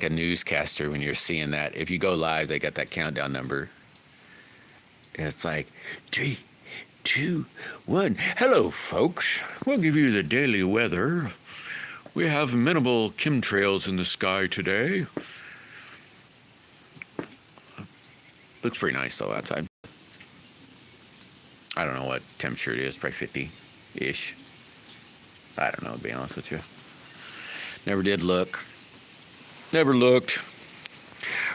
a newscaster when you're seeing that. If you go live, they got that countdown number. It's like 3, 2, 1. Hello, folks. We'll give you the daily weather. We have minimal chemtrails in the sky today. Looks pretty nice though outside. I don't know what temperature it is, probably 50-ish. I don't know, to be honest with you. Never did look. Never looked.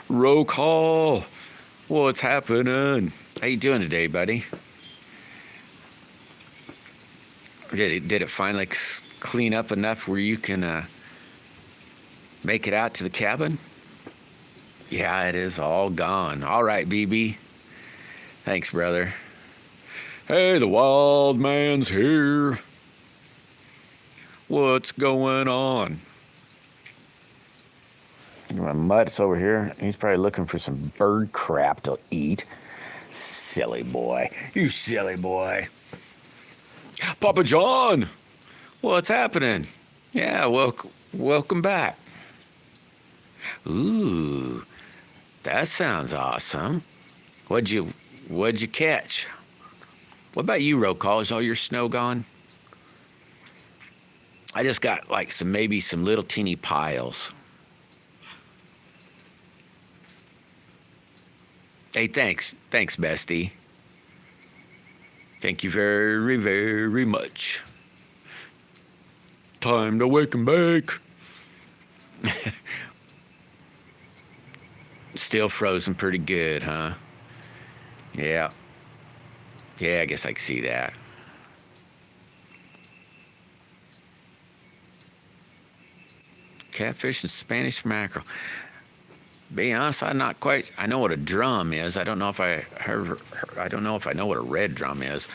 Roll call. What's happening? How you doing today, buddy? Did it finally clean up enough where you can make it out to the cabin? Yeah, it is all gone. All right, BB. Thanks, brother. Hey, the wild man's here. What's going on? My mutt's over here. He's probably looking for some bird crap to eat. Silly boy. You silly boy. Papa John. What's happening? Yeah, welcome back. Ooh, that sounds awesome. What'd you catch? What about you, Roll Call? Is all your snow gone? I just got like maybe some little teeny piles. Hey, thanks, bestie. Thank you very, very much. Time to wake and bake. Still frozen pretty good, huh? Yeah. Yeah, I guess I can see that. Catfish and Spanish mackerel. Be honest, I know what a drum is. I don't know if I know what a red drum is,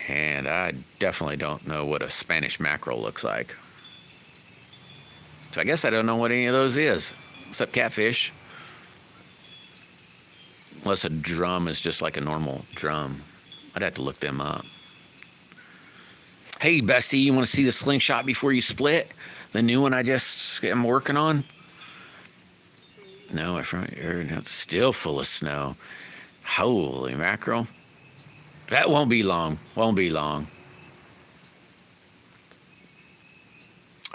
and I definitely don't know what a Spanish mackerel looks like. So I guess I don't know what any of those is, except catfish. Unless a drum is just like a normal drum. I'd have to look them up. Hey, bestie, you want to see the slingshot before you split? The new one I'm working on? No, it's still full of snow. Holy mackerel. That won't be long. Won't be long.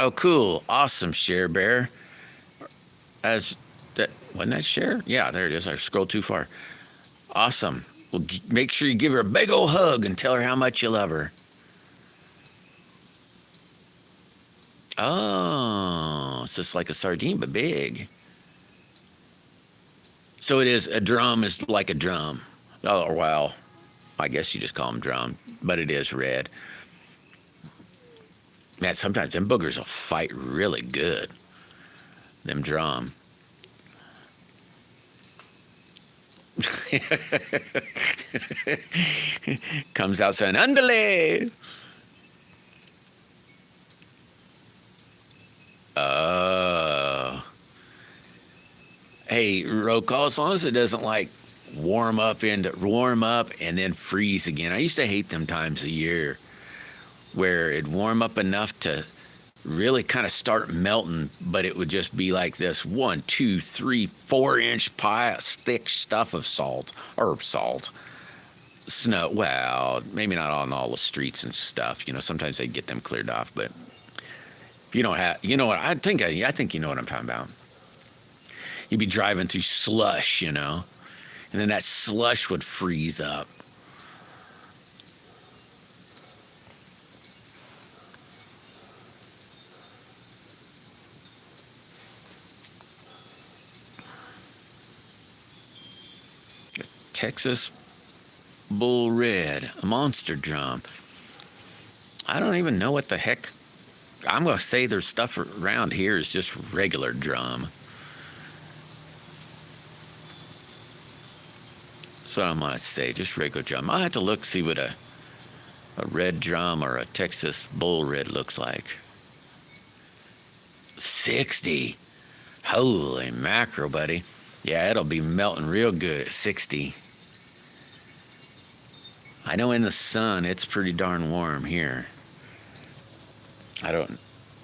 Oh, cool. Awesome, Share Bear. Wasn't that Share? Yeah, there it is. I scrolled too far. Awesome. Well, make sure you give her a big old hug and tell her how much you love her. Oh, it's just like a sardine, but big. So it is, a drum is like a drum. Oh, well, I guess you just call them drum, but it is red. Man, sometimes them boogers will fight really good. Them drum. Comes out saying, "Andale." Hey, roll call, as long as it doesn't like warm up and then freeze again. I used to hate them times of year where it'd warm up enough to really kind of start melting, but it would just be like this 1, 2, 3, 4-inch pile, thick stuff of salt. Snow. Well, maybe not on all the streets and stuff. Sometimes they get them cleared off, but if you don't have, you know what? I think you know what I'm talking about. You'd be driving through slush, and then that slush would freeze up. Texas Bull Red, a monster drum. I don't even know what the heck. I'm going to say there's stuff around here is just regular drum. That's what I'm going to say, just regular drum. I'll have to look, see what a red drum or a Texas Bull Red looks like. 60. Holy mackerel, buddy. Yeah, it'll be melting real good at 60. I know in the sun it's pretty darn warm here. I don't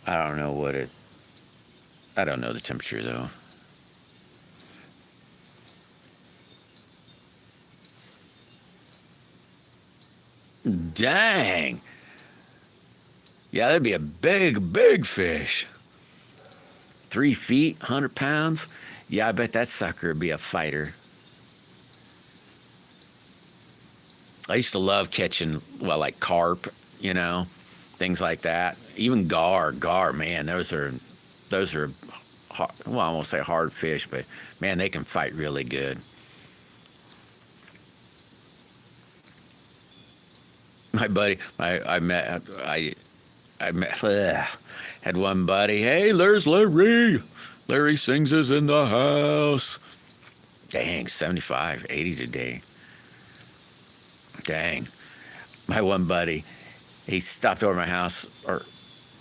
know the temperature though. Dang. Yeah, that'd be a big, big fish. 3 feet, 100 pounds. Yeah, I bet that sucker would be a fighter. I used to love catching, well, like carp, things like that. Even gar, man, those are hard, well, I won't say hard fish, but man, they can fight really good. My buddy, I met, had one buddy. Hey, there's Larry. Larry Sings is in the house. Dang, 75, 80 today. Dang. My one buddy, he stopped over my house,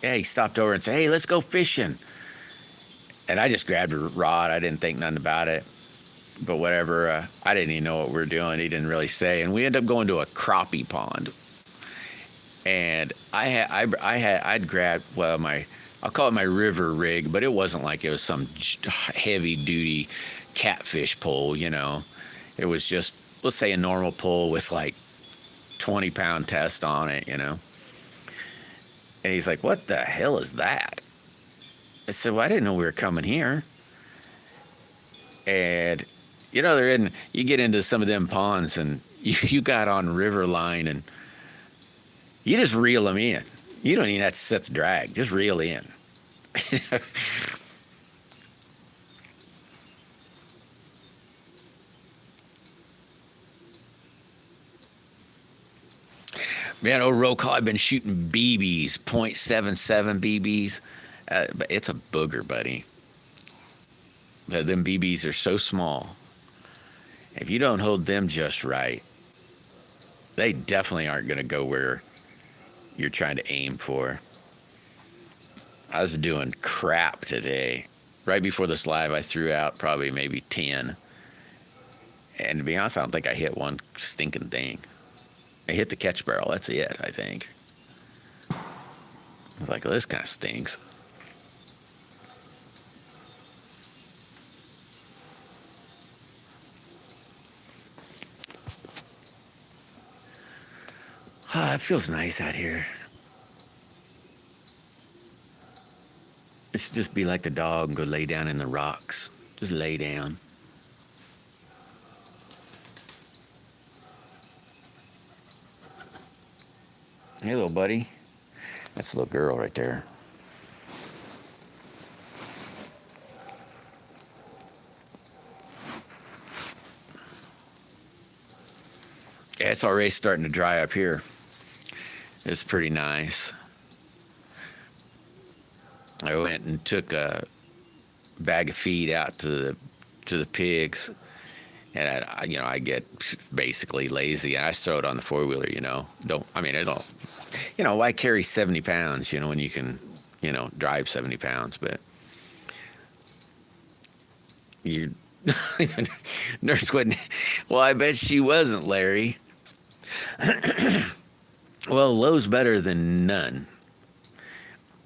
he stopped over and said, hey, let's go fishing. And I just grabbed a rod. I didn't think nothing about it. But whatever, I didn't even know what we were doing. He didn't really say. And we ended up going to a crappie pond. And I'd grabbed, well, I'll call it my river rig, but it wasn't like it was some heavy duty catfish pole, It was just, let's say, a normal pole with like 20-pound test on it, And he's like, what the hell is that? I said, well, I didn't know we were coming here. And, you get into some of them ponds and you got on river line and you just reel them in. You don't even have to set the drag. Just reel in. Man, old roll call, I've been shooting BBs, .77 BBs. But it's a booger, buddy. Them BBs are so small. If you don't hold them just right, they definitely aren't going to go where you're trying to aim for. I was doing crap today. Right before this live, I threw out probably maybe 10. And to be honest, I don't think I hit one stinking thing. I hit the catch barrel. That's it, I think. I was like, well, this kind of stinks. It feels nice out here. It should just be like the dog and go lay down in the rocks. Just lay down. Hey, little buddy. That's a little girl right there. Yeah, it's already starting to dry up here. It's pretty nice. I went and took a bag of feed out to the pigs, and I get basically lazy, and I just throw it on the four-wheeler. Why carry 70 pounds? When you can, drive 70 pounds, but you. Nurse wouldn't. Well, I bet she wasn't, Larry. Well, low's better than none.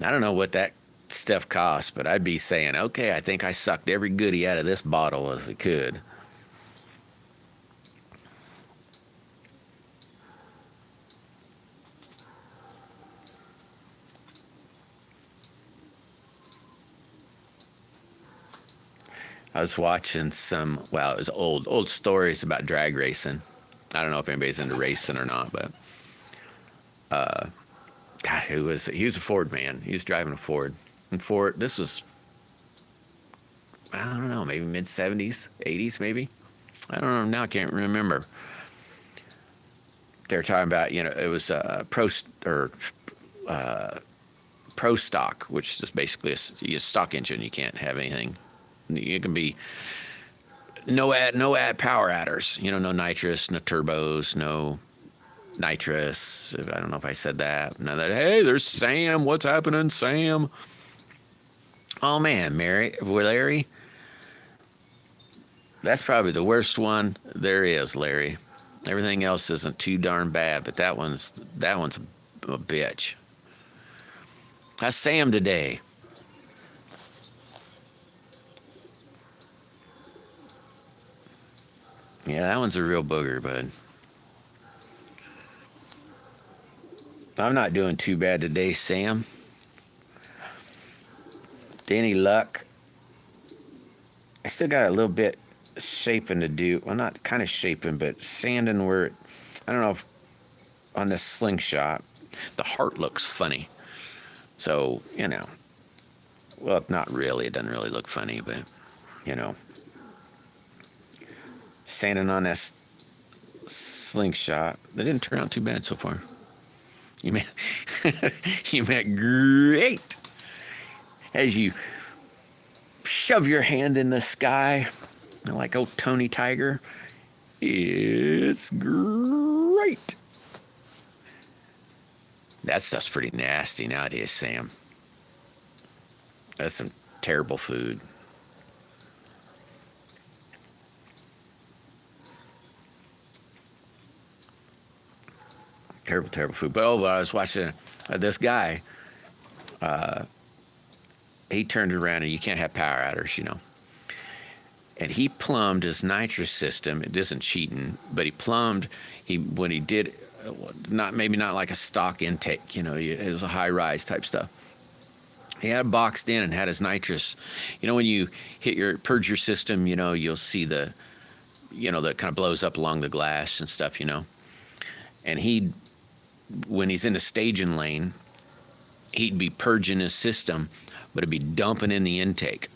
I don't know what that stuff costs, but I'd be saying, okay, I think I sucked every goodie out of this bottle as I could. I was watching it was old stories about drag racing. I don't know if anybody's into racing or not, but God, he was a Ford man. He was driving a Ford. And Ford, this was, I don't know, maybe mid-70s, 80s maybe. I don't know, now I can't remember. They were talking about, it was pro stock, which is just basically a stock engine. You can't have anything. You can be no add power adders. No nitrous, no turbos, no nitrous. I don't know if I said that. Now that, hey, there's Sam. What's happening, Sam? Oh man, Larry. That's probably the worst one there is, Larry. Everything else isn't too darn bad, but that one's a bitch. How's Sam today? Yeah, that one's a real booger, bud. I'm not doing too bad today, Sam. Any luck? I still got a little bit shaping to do. Well, not kind of shaping, but sanding where I don't know if on this slingshot the heart looks funny. So, well, not really. It doesn't really look funny, but, sanding on this slingshot. That didn't turn out too bad so far. You meant, you meant great. As you shove your hand in the sky, like old Tony Tiger, it's great. That stuff's pretty nasty nowadays, Sam. That's some terrible food. Terrible, terrible food. But I was watching this guy. He turned around, and you can't have power outages, And he plumbed his nitrous system. It isn't cheating, but he plumbed. When he did, maybe not like a stock intake. It was a high rise type stuff. He had it boxed in and had his nitrous. When you purge your system, you'll see that kind of blows up along the glass and stuff. And when he's in the staging lane, he'd be purging his system, but it'd be dumping in the intake.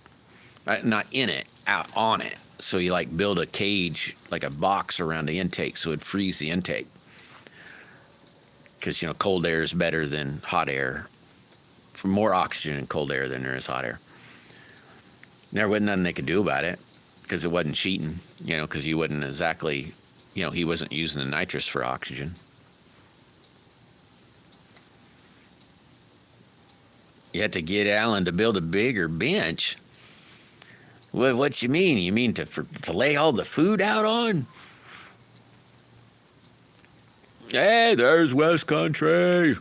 Not in it, out on it. So you build a cage, like a box around the intake, so it'd freeze the intake. Because, cold air is better than hot air. For more oxygen in cold air than there is hot air. There wasn't nothing they could do about it, because it wasn't cheating, because you wouldn't exactly, he wasn't using the nitrous for oxygen. You had to get Alan to build a bigger bench. What you mean? You mean to lay all the food out on? Hey, there's West Country.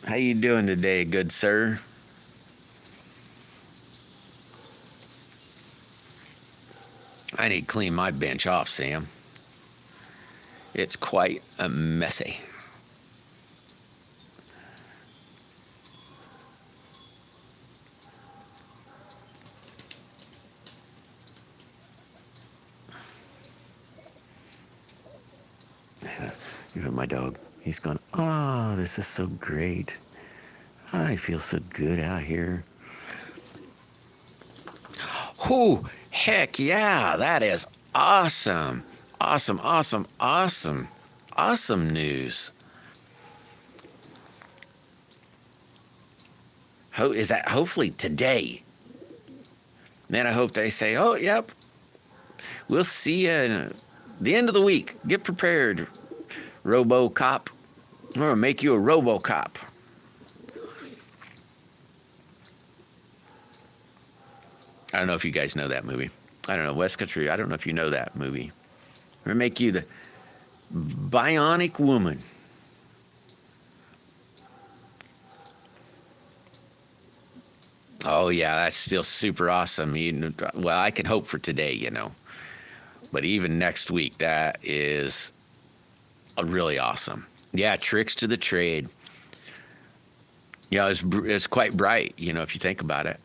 How you doing today, good sir? I need to clean my bench off, Sam. It's quite messy. You heard my dog. He's gone, oh, this is so great. I feel so good out here. Oh, heck yeah, that is awesome. Awesome, awesome, awesome. Awesome news. Is that hopefully today? Man, I hope they say, oh, yep, we'll see you in the end of the week. Get prepared, RoboCop. I'm going to make you a RoboCop. I don't know if you guys know that movie. I don't know, West Country, I don't know if you know that movie. We're going to make you the Bionic Woman. Oh, yeah, that's still super awesome. Well, I can hope for today, But even next week, that is really awesome. Yeah, tricks to the trade. Yeah, it's quite bright, if you think about it.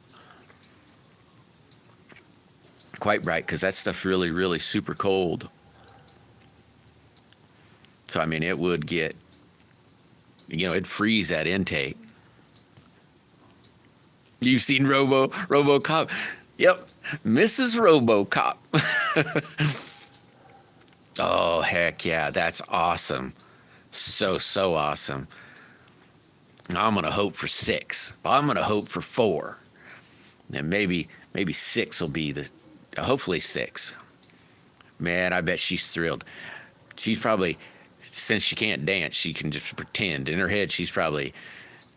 Quite bright, because that stuff's really, really super cold. So, it would get, it'd freeze that intake. You've seen RoboCop? Yep, Mrs. RoboCop. Oh, heck yeah, that's awesome. So awesome. I'm going to hope for 6. I'm going to hope for 4. And maybe 6 will be hopefully 6. Man, I bet she's thrilled. She's probably, since she can't dance, she can just pretend. In her head, she's probably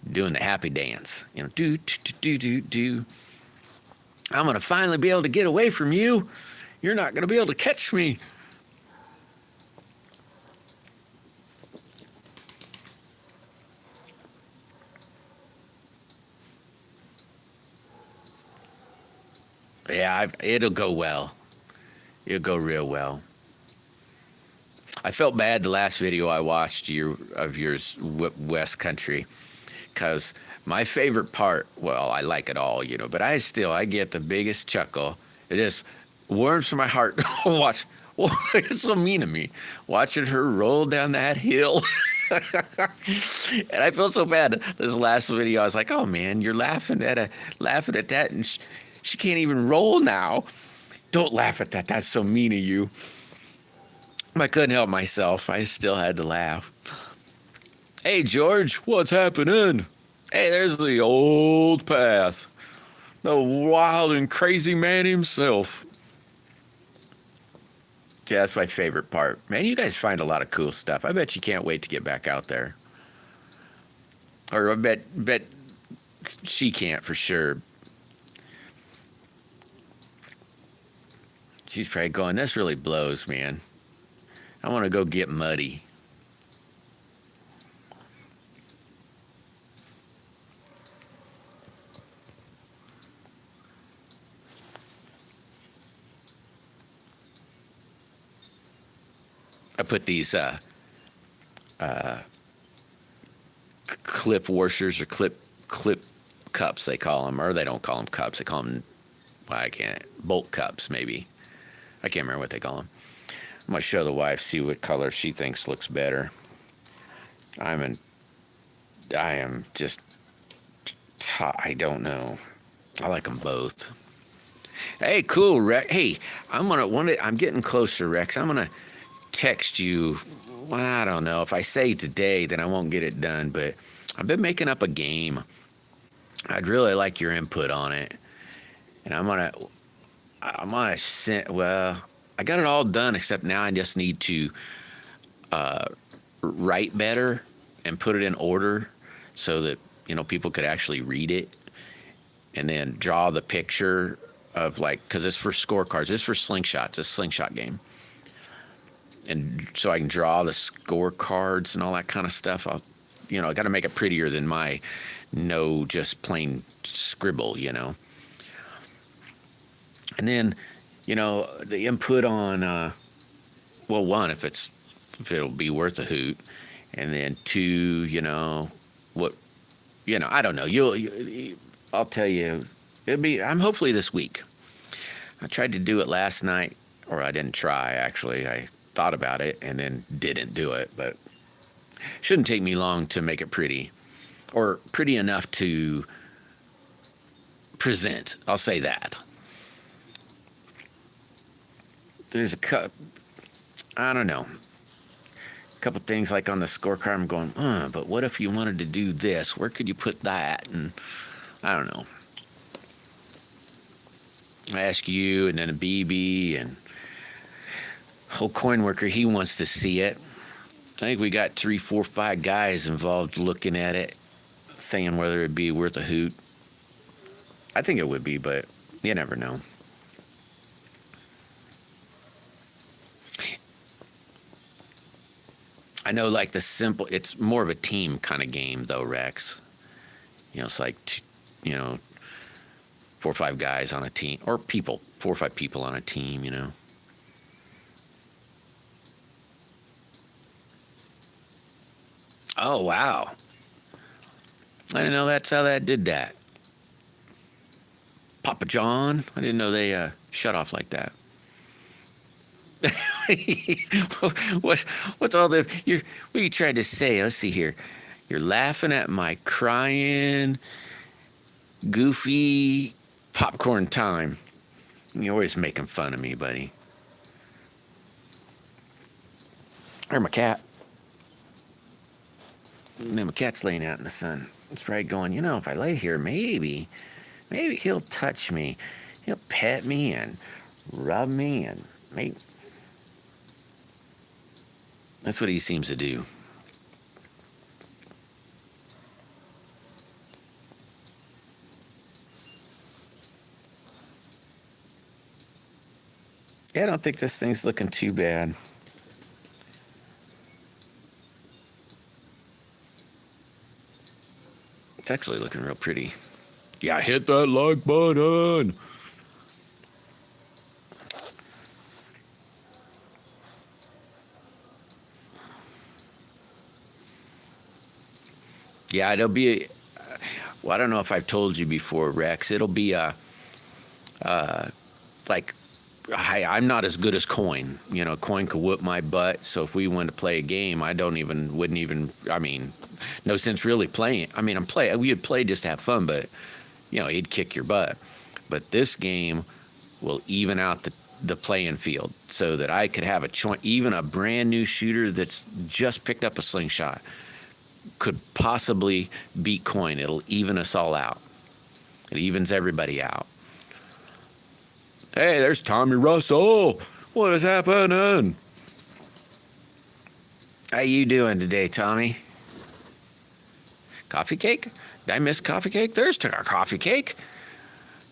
doing the happy dance. Do, do, do, do. I'm going to finally be able to get away from you. You're not going to be able to catch me. Yeah, it'll go well. It'll go real well. I felt bad the last video I watched of yours, West Country, because my favorite part, well, I like it all, but I get the biggest chuckle. It just warms my heart. Watch, it's so mean of me, watching her roll down that hill. And I felt so bad. This last video, I was like, "Oh man, you're laughing at that, and she can't even roll now. Don't laugh at that. That's so mean of you." I couldn't help myself. I still had to laugh. Hey, George, what's happening? Hey, there's the old path. The wild and crazy man himself. Yeah, that's my favorite part. Man, you guys find a lot of cool stuff. I bet you can't wait to get back out there. Or I bet she can't for sure. She's probably going, this really blows, man. I want to go get muddy. I put these clip washers or clip cups, they call them, or they don't call them cups. They call them, well, I can't, bolt cups maybe. I can't remember what they call them. I'm gonna show the wife, see what color she thinks looks better. I am just, I don't know. I like them both. Hey, cool, Rex. Hey, I'm getting closer, Rex. I'm gonna text you. Well, I don't know. If I say today, then I won't get it done. But I've been making up a game. I'd really like your input on it. And I'm gonna send. Well, I got it all done except now I just need to write better and put it in order so that people could actually read it, and then draw the picture of because it's for scorecards. It's for slingshots. It's a slingshot game. And so I can draw the scorecards and all that kind of stuff. I got to make it prettier than my just plain scribble, And then, the input on, one, if it'll be worth a hoot. And then two, what, I don't know. I'll tell you, I'm hopefully this week. I tried to do it last night, or I didn't try, actually. I thought about it and then didn't do it, but shouldn't take me long to make it pretty, or pretty enough to present. I'll say that. There's I don't know, a couple things like on the scorecard I'm going, but what if you wanted to do this? Where could you put that? And I don't know. I ask you, and then a BB, and whole coin worker, he wants to see it. I think we got 3, 4, 5 guys involved looking at it, saying whether it'd be worth a hoot. I think it would be, but you never know. I know, it's more of a team kind of game, though, Rex. It's like, 4 or 5 guys on a team, or 4 or 5 people on a team, Oh, wow. I didn't know that's how that did that. Papa John, I didn't know they shut off like that. What's all what are you trying to say? Let's see here. You're laughing at my crying, goofy popcorn time. You're always making fun of me, buddy. There's my cat. And then my cat's laying out in the sun. It's probably going, if I lay here, maybe he'll touch me. He'll pet me and rub me and maybe. That's what he seems to do. Yeah, I don't think this thing's looking too bad. It's actually looking real pretty. Yeah, hit that like button. Yeah, it'll be. Well, I don't know if I've told you before, Rex. It'll be like I'm not as good as Coin. You know, Coin could whoop my butt. So if we went to play a game, wouldn't even. I mean, no sense really playing. I mean, we would play just to have fun, but you know, he'd kick your butt. But this game will even out the playing field so that I could have even a brand new shooter that's just picked up a slingshot could possibly beat Coin. It'll even us all out. It evens everybody out. Hey, there's Tommy Russell. What is happening? How you doing today, Tommy? Coffee cake? Did I miss coffee cake? There's our coffee cake.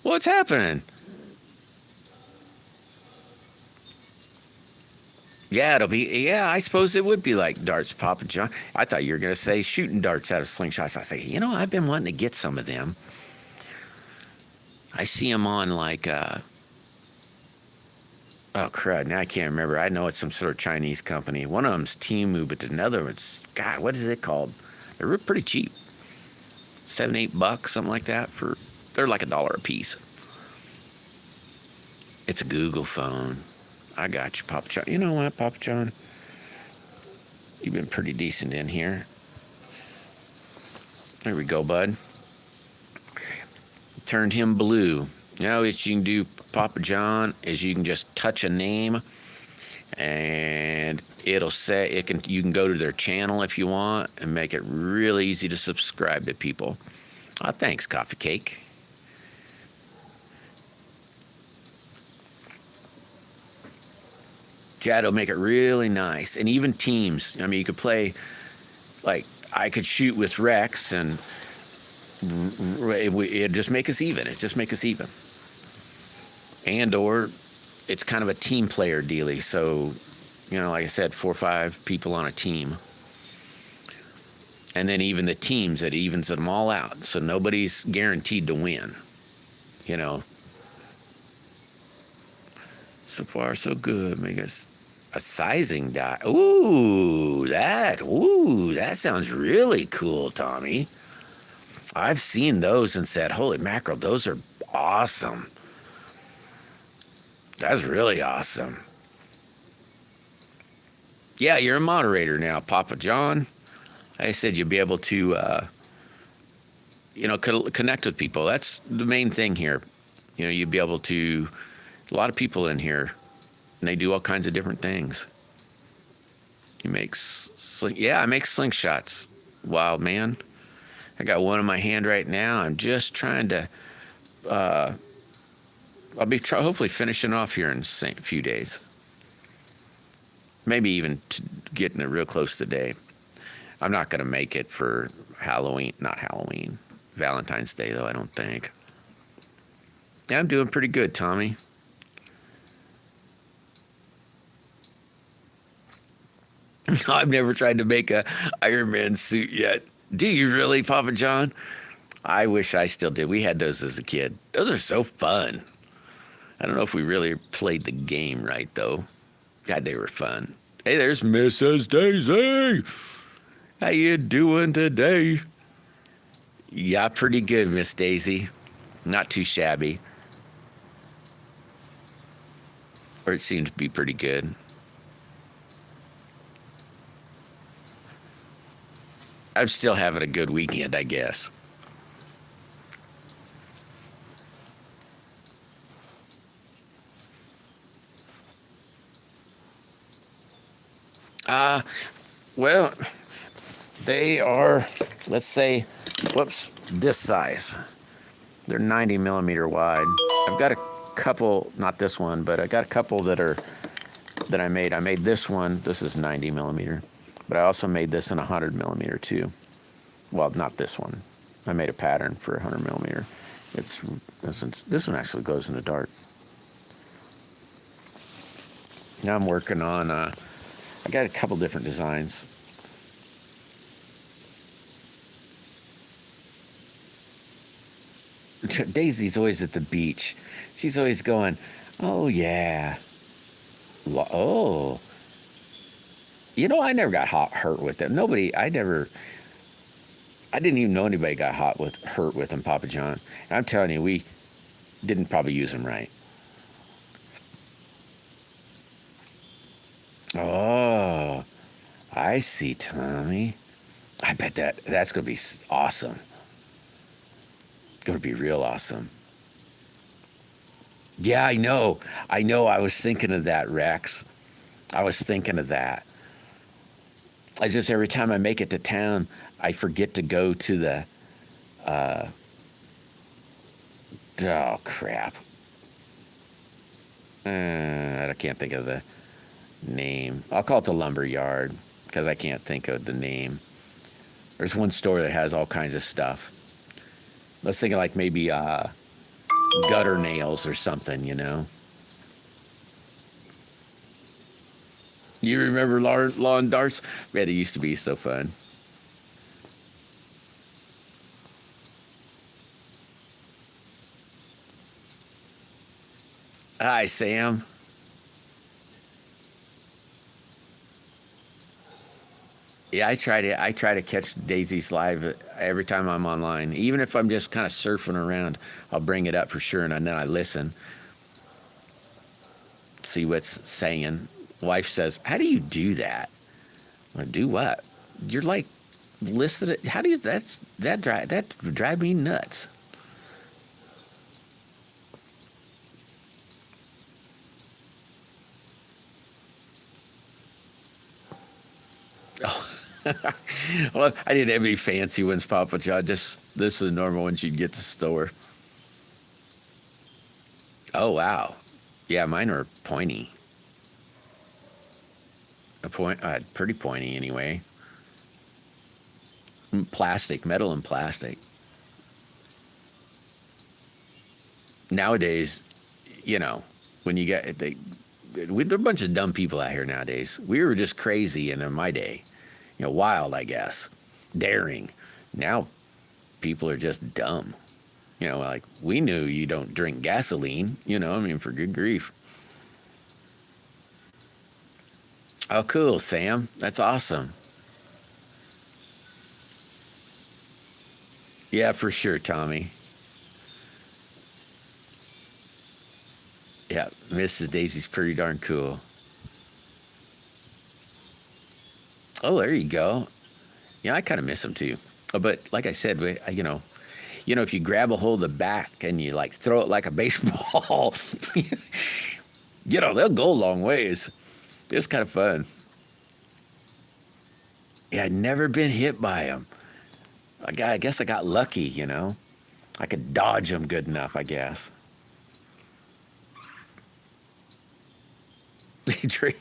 What's happening? Yeah, it'll be. Yeah, I suppose it would be like darts, Papa John. I thought you were gonna say shooting darts out of slingshots. I say, you know, I've been wanting to get some of them. I see them on like, oh crud! Now I can't remember. I know it's some sort of Chinese company. One of them's Temu, but another one's God. What is it called? They're pretty cheap. $7-8, something like that. They're like $1 a piece. It's a Google phone. I got you, Papa John. You know what, Papa John? You've been pretty decent in here. There we go, bud. Turned him blue. Now what you can do, Papa John, is you can just touch a name, and it'll say you can go to their channel if you want and make it real easy to subscribe to people. Oh, thanks, Coffee Cake. Chad will make it really nice, and even teams. I mean, you could play, like I could shoot with Rex, and it'd just make us even. And or it's kind of a team player dealy. So, you know, like I said, 4 or 5 people on a team. And then even the teams, it evens them all out. So nobody's guaranteed to win, you know. So far, so good. Make us a sizing die. Ooh, that sounds really cool, Tommy. I've seen those and said, holy mackerel, those are awesome. That's really awesome. Yeah, you're a moderator now, Papa John. I said you'll be able to, connect with people. That's the main thing here. You know, you'd be able to, a lot of people in here, and they do all kinds of different things. I make slingshots, wild man. I got one in my hand right now. I'm just trying to, I'll be hopefully finishing off here in a few days. Maybe even getting it real close today. I'm not going to make it for Valentine's Day, though, I don't think. Yeah, I'm doing pretty good, Tommy. I've never tried to make a Iron Man suit yet. Do you really, Papa John? I wish I still did. We had those as a kid. Those are so fun. I don't know if we really played the game right, though. God, they were fun. Hey, there's Mrs. Daisy. How you doing today? Yeah, pretty good, Miss Daisy. Not too shabby. Or it seemed to be pretty good. I'm still having a good weekend, I guess. Well, they are, let's say, this size. They're 90 millimeter wide. I've got a couple, not this one, but I got a couple that I made. I made this one. This is 90 millimeter, but I also made this in 100 millimeter too. Well, not this one. I made a pattern for 100 millimeter. This one actually goes in the dart. Now I'm working on. I got a couple different designs. Daisy's always at the beach. She's always going, oh, yeah. Oh. You know, I never got hurt with them. I didn't even know anybody got hurt with them, Papa John. And I'm telling you, we didn't probably use them right. Oh, I see, Tommy. I bet that's going to be awesome. It's going to be real awesome. Yeah, I know. I know. I was thinking of that, Rex. I was thinking of that. I just, every time I make it to town, I forget to go to the, oh, crap. I can't think of the name. I'll call it the lumber yard because I can't think of the name. There's one store that has all kinds of stuff. Let's think of like maybe gutter nails or something, you know. You remember lawn darts? Man, it used to be so fun. Hi, Sam. Yeah, I try to catch Daisy's live every time I'm online. Even if I'm just kind of surfing around, I'll bring it up for sure, and then I listen, see what's saying. Wife says, "How do you do that?" Well, do what? You're like listening. How do you that drive me nuts? Oh. Well, I didn't have any fancy ones, Papa John. Just this is the normal ones you'd get to the store. Oh wow, yeah, mine are pointy. Pretty pointy anyway. Plastic, metal and plastic. Nowadays, you know, when you get there are a bunch of dumb people out here nowadays. We were just crazy in my day, you know, wild, I guess, daring. Now, people are just dumb. You know, like we knew you don't drink gasoline. You know, I mean, for good grief. Oh, cool, Sam. That's awesome. Yeah, for sure, Tommy. Yeah, Mrs. Daisy's pretty darn cool. Oh, there you go. Yeah, I kind of miss them too. But like I said, you know, if you grab a hold of the back and you like throw it like a baseball, you know, they'll go a long ways. It's kind of fun. Yeah, I'd never been hit by them. I guess I got lucky, you know. I could dodge them good enough, I guess. He, drink,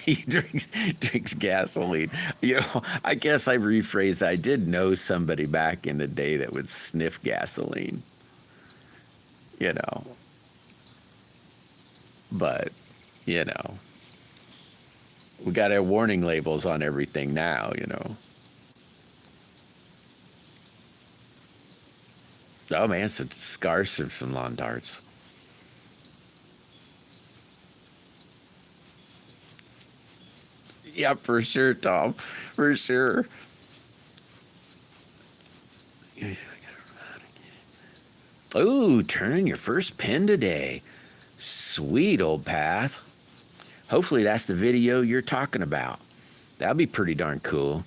he drinks gasoline. You know, I guess I rephrase. I did know somebody back in the day that would sniff gasoline. You know, but you know, we got our warning labels on everything now. You know. Oh man, some scars from some lawn darts. Yeah, for sure, Tom. For sure. Ooh, turning your first pin today. Sweet old path. Hopefully that's the video you're talking about. That'd be pretty darn cool.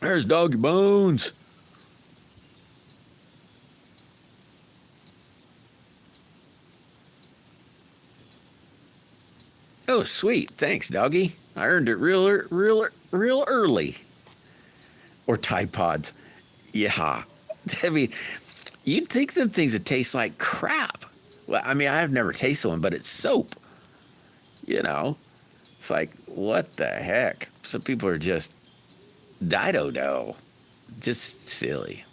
There's Doggy Bones. Oh, sweet. Thanks, Doggy. I earned it real early. Or Tide Pods. Yeah. I mean, you'd think them things would taste like crap. Well, I mean, I've never tasted one, but it's soap. You know, it's like, what the heck? Some people are just dido dough. Just silly.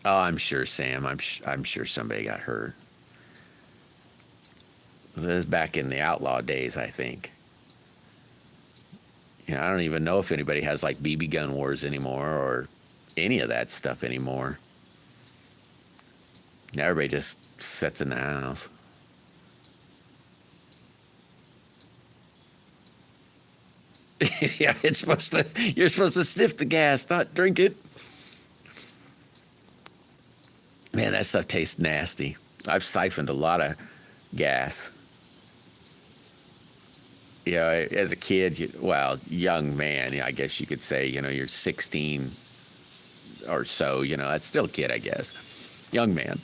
Oh, I'm sure, Sam. I'm sure somebody got hurt. This is back in the outlaw days, I think. You know, I don't even know if anybody has like BB gun wars anymore or any of that stuff anymore. Now everybody just sits in the house. Yeah, it's supposed to. You're supposed to sniff the gas, not drink it. Man, that stuff tastes nasty. I've siphoned a lot of gas. You know, as a kid, well, young man, I guess you could say, you're 16 or so, that's still a kid, I guess. Young man.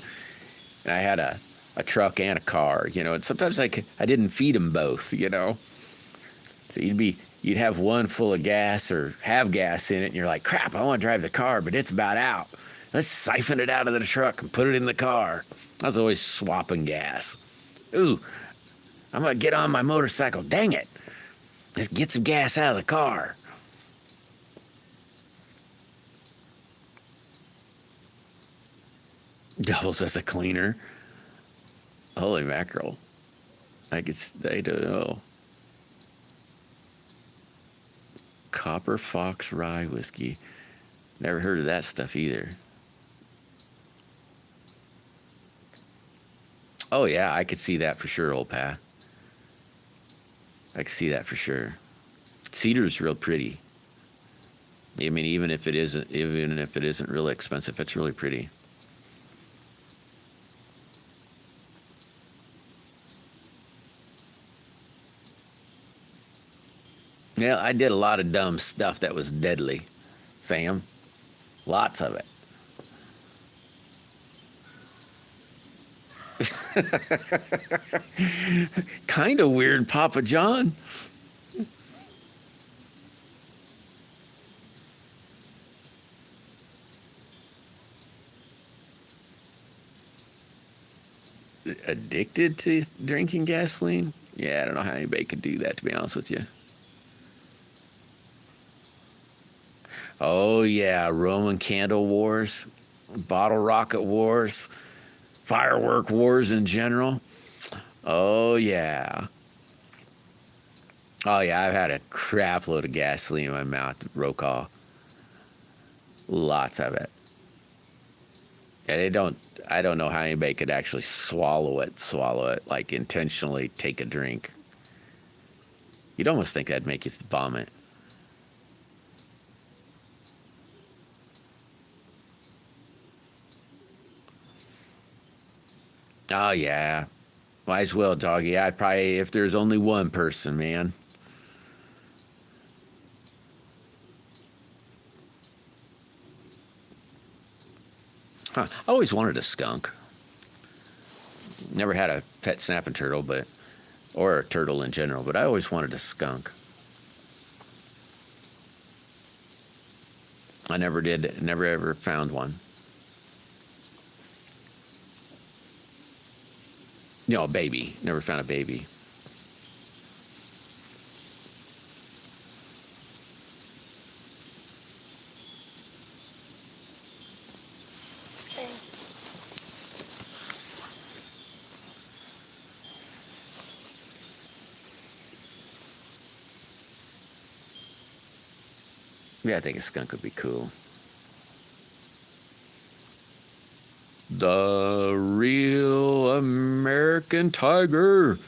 And I had a truck and a car, and sometimes I didn't feed them both, So you'd have one full of gas or have gas in it, and you're like, crap, I want to drive the car, but it's about out. Let's siphon it out of the truck and put it in the car. I was always swapping gas. Ooh, I'm going to get on my motorcycle. Dang it. Let's get some gas out of the car. Doubles as a cleaner. Holy mackerel. I don't know. Copper Fox Rye Whiskey. Never heard of that stuff either. Oh, yeah, I could see that for sure, old Pat. I could see that for sure. Cedar's real pretty. I mean, even if it isn't really expensive, it's really pretty. Yeah, I did a lot of dumb stuff that was deadly, Sam. Lots of it. Kind of weird, Papa John. Addicted to drinking gasoline? Yeah, I don't know how anybody could do that, to be honest with you. Oh, yeah, Roman candle wars, bottle rocket wars, firework wars in general. Oh, yeah. Oh, yeah, I've had a crap load of gasoline in my mouth, Rokaw. Lots of it. And I don't know how anybody could actually swallow it, like intentionally take a drink. You'd almost think that'd make you vomit. Oh, yeah. Might as well, doggy. I'd probably, if there's only one person, man. Huh. I always wanted a skunk. Never had a pet snapping turtle, or a turtle in general, but I always wanted a skunk. I never did, never ever found one. A baby. Never found a baby. Okay. Yeah, I think a skunk would be cool. The real American tiger.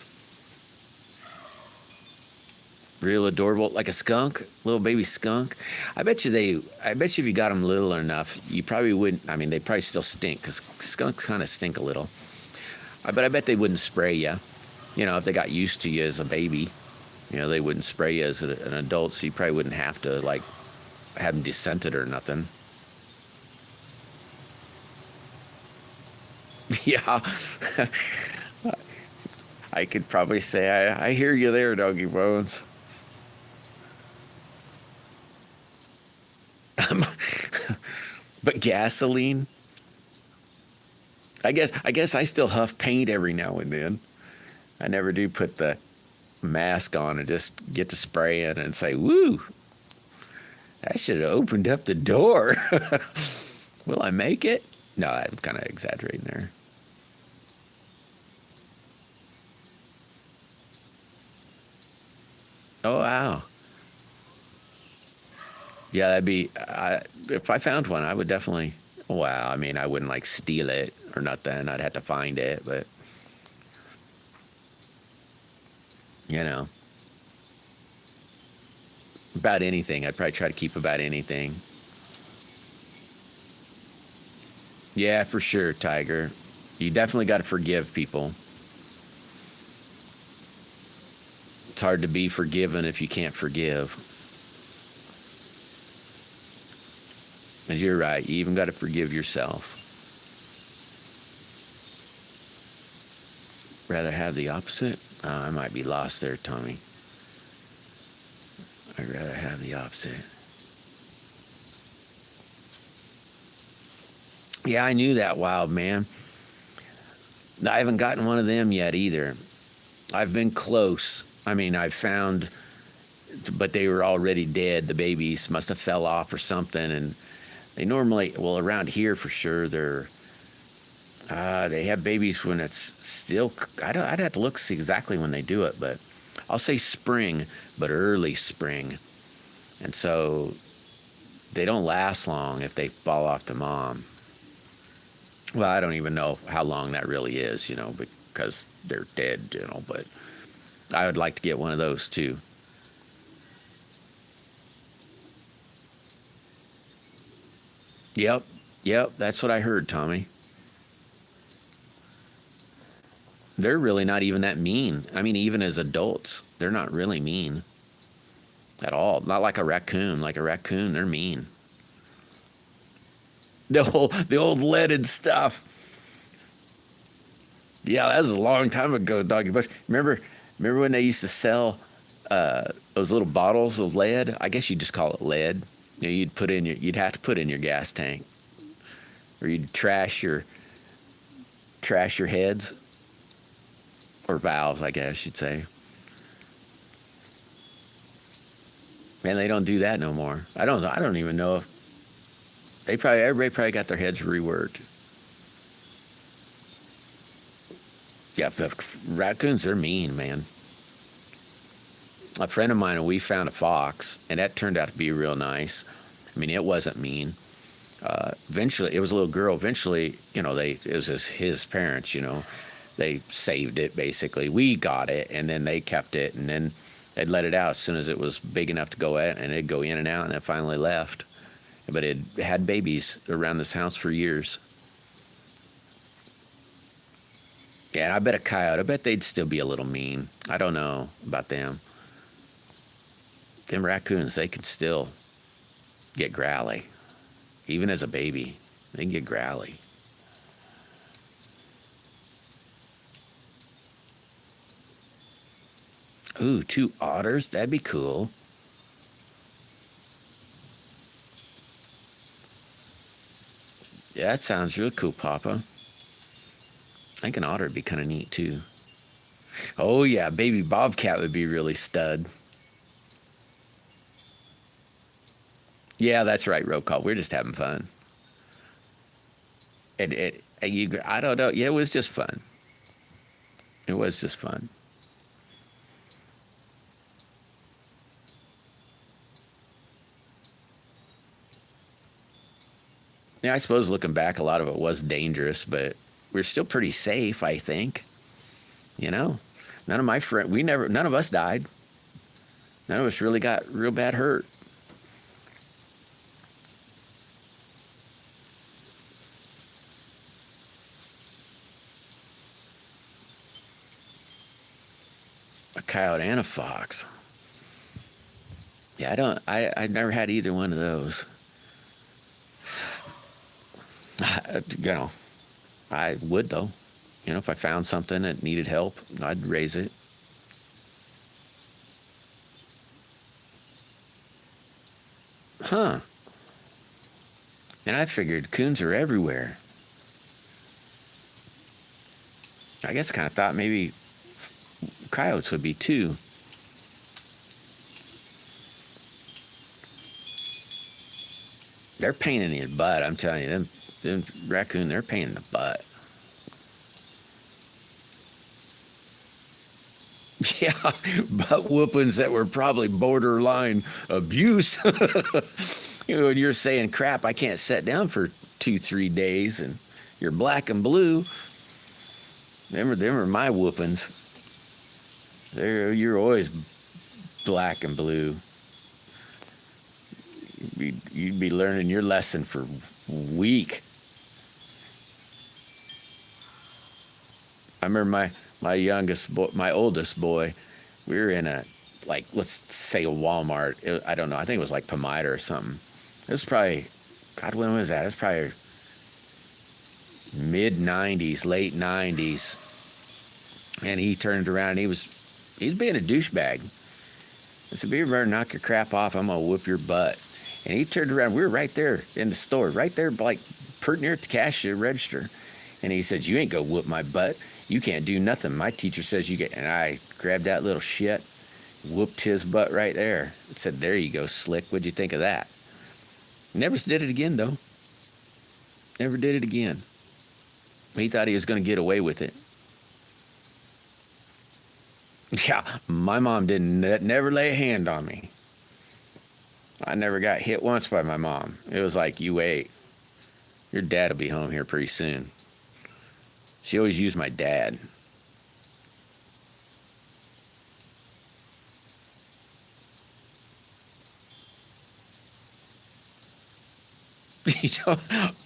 Real adorable, like a skunk, little baby skunk. I bet you if you got them little enough, you probably wouldn't. I mean, they probably still stink because skunks kind of stink a little. But I bet they wouldn't spray you. If they got used to you as a baby, they wouldn't spray you as an adult, so you probably wouldn't have to like have them descented or nothing. Yeah. I could probably say I hear you there, Doggy Bones. But gasoline? I guess I still huff paint every now and then. I never do put the mask on and just get to spraying and say, woo, I should have opened up the door. Will I make it? No, I'm kind of exaggerating there. Oh, wow. Yeah, if I found one, I would definitely, wow, I mean, I wouldn't like steal it or nothing. I'd have to find it, but, you know. About anything. I'd probably try to keep about anything. Yeah, for sure, Tiger. You definitely got to forgive people. It's hard to be forgiven if you can't forgive. And you're right. You even got to forgive yourself. Rather have the opposite? Oh, I might be lost there, Tommy. I'd rather have the opposite. Yeah, I knew that, wild man. I haven't gotten one of them yet either. I've been close. I mean, I've found, but they were already dead. The babies must have fell off or something. And they normally, well, around here for sure, they have babies when it's still, I'd have to look see exactly when they do it, but I'll say spring, but early spring. And so they don't last long if they fall off to mom. Well, I don't even know how long that really is, because they're dead, but I would like to get one of those too. Yep, that's what I heard, Tommy. They're really not even that mean. I mean, even as adults, they're not really mean at all. Not like a raccoon. Like a raccoon, they're mean. The old leaded stuff. Yeah, that was a long time ago, Doggy Bush. Remember when they used to sell those little bottles of lead? I guess you'd just call it lead. You'd have to put in your gas tank, or you'd trash your heads or valves, I guess you'd say. Man, they don't do that no more. I don't even know if everybody probably got their heads reworked. Yeah, raccoons, they're mean, man. A friend of mine, we found a fox, and that turned out to be real nice. I mean, it wasn't mean. Eventually, it was a little girl. Eventually, it was his parents, they saved it, basically. We got it, and then they kept it, and then they'd let it out as soon as it was big enough to go at, and it'd go in and out, and it finally left. But it had babies around this house for years. Yeah, and I bet a coyote, I bet they'd still be a little mean. I don't know about them. Them raccoons, they could still get growly. Even as a baby, they can get growly. Ooh, 2 otters? That'd be cool. Yeah, that sounds real cool, Papa. I think an otter would be kind of neat, too. Oh, yeah, baby bobcat would be really stud. Yeah, that's right, roll call. We're just having fun. I don't know. Yeah, it was just fun. It was just fun. Yeah, I suppose looking back, a lot of it was dangerous, but we're still pretty safe, I think. None of my friends, none of us died. None of us really got real bad hurt. A coyote and a fox. Yeah, I've never had either one of those. I would though. If I found something that needed help, I'd raise it. Huh. And I figured coons are everywhere. I guess I kind of thought maybe coyotes would be too. They're pain in the butt, I'm telling you. Them raccoon, they're pain in the butt. Yeah, butt whoopings that were probably borderline abuse. When you're saying, crap, I can't sit down for 2-3 days, and you're black and blue. Them are my whoopings. You're always black and blue. you'd be learning your lesson for a week. I remember my oldest boy, we were in let's say a Walmart. I don't know. I think it was like Pomida or something. It was probably, God, when was that? It was probably mid-90s, late 90s. And he turned around and he was being a douchebag. I said, "You better knock your crap off. I'm going to whoop your butt." And he turned around. We were right there in the store, right there, like pretty near at the cashier register. And he said, "You ain't going to whoop my butt. You can't do nothing. My teacher says you get." And I grabbed that little shit, whooped his butt right there. I said, "There you go, Slick. What'd you think of that?" Never did it again, though. Never did it again. He thought he was going to get away with it. Yeah, my mom never lay a hand on me. I never got hit once by my mom. It was like, "You wait. Your dad will be home here pretty soon." She always used my dad.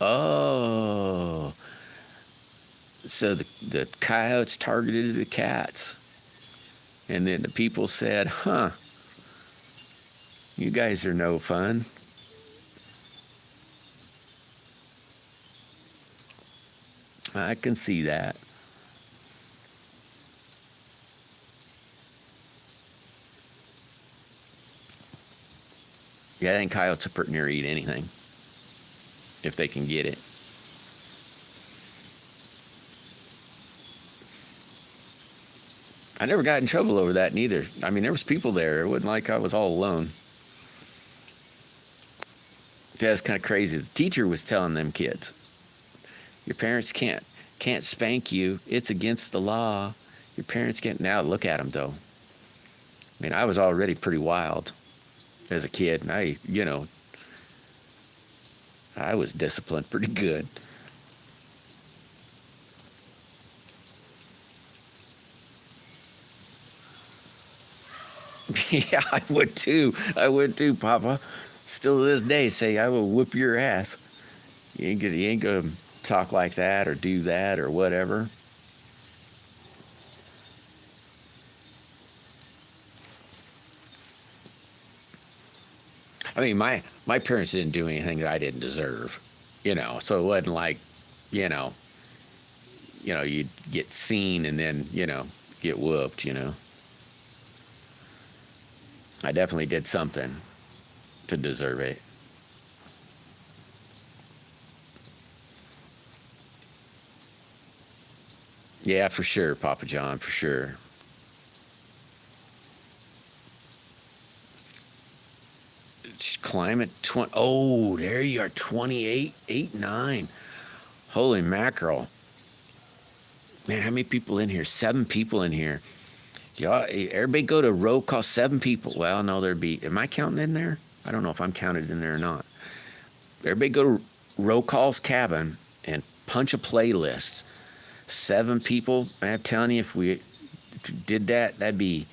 Oh. So the coyotes targeted the cats. And then the people said, "Huh, you guys are no fun." I can see that. Yeah, I think coyotes will pretty near eat anything if they can get it. I never got in trouble over that neither. I mean, there was people there. It wasn't like I was all alone. Yeah, it's kind of crazy. The teacher was telling them kids, "Your parents can't spank you. It's against the law. Your parents can't." Now look at them though. I mean, I was already pretty wild as a kid, and I was disciplined pretty good. Yeah, I would too. Papa. Still to this day, say I will whoop your ass. You ain't gonna talk like that or do that or whatever. I mean, my parents didn't do anything that I didn't deserve, So it wasn't like, you know, you'd get seen and then get whooped. I definitely did something to deserve it. Yeah, for sure, Papa John, for sure. Climate 20. Oh, there you are, 28, 8, 9. Holy mackerel. Man, how many people in here? 7 people in here. Y'all, everybody go to roll call. 7 people. Well, no, am I counting in there? I don't know if I'm counted in there or not. Everybody go to roll call's cabin and punch a playlist. 7 people. I'm telling you, if we did that, that'd be,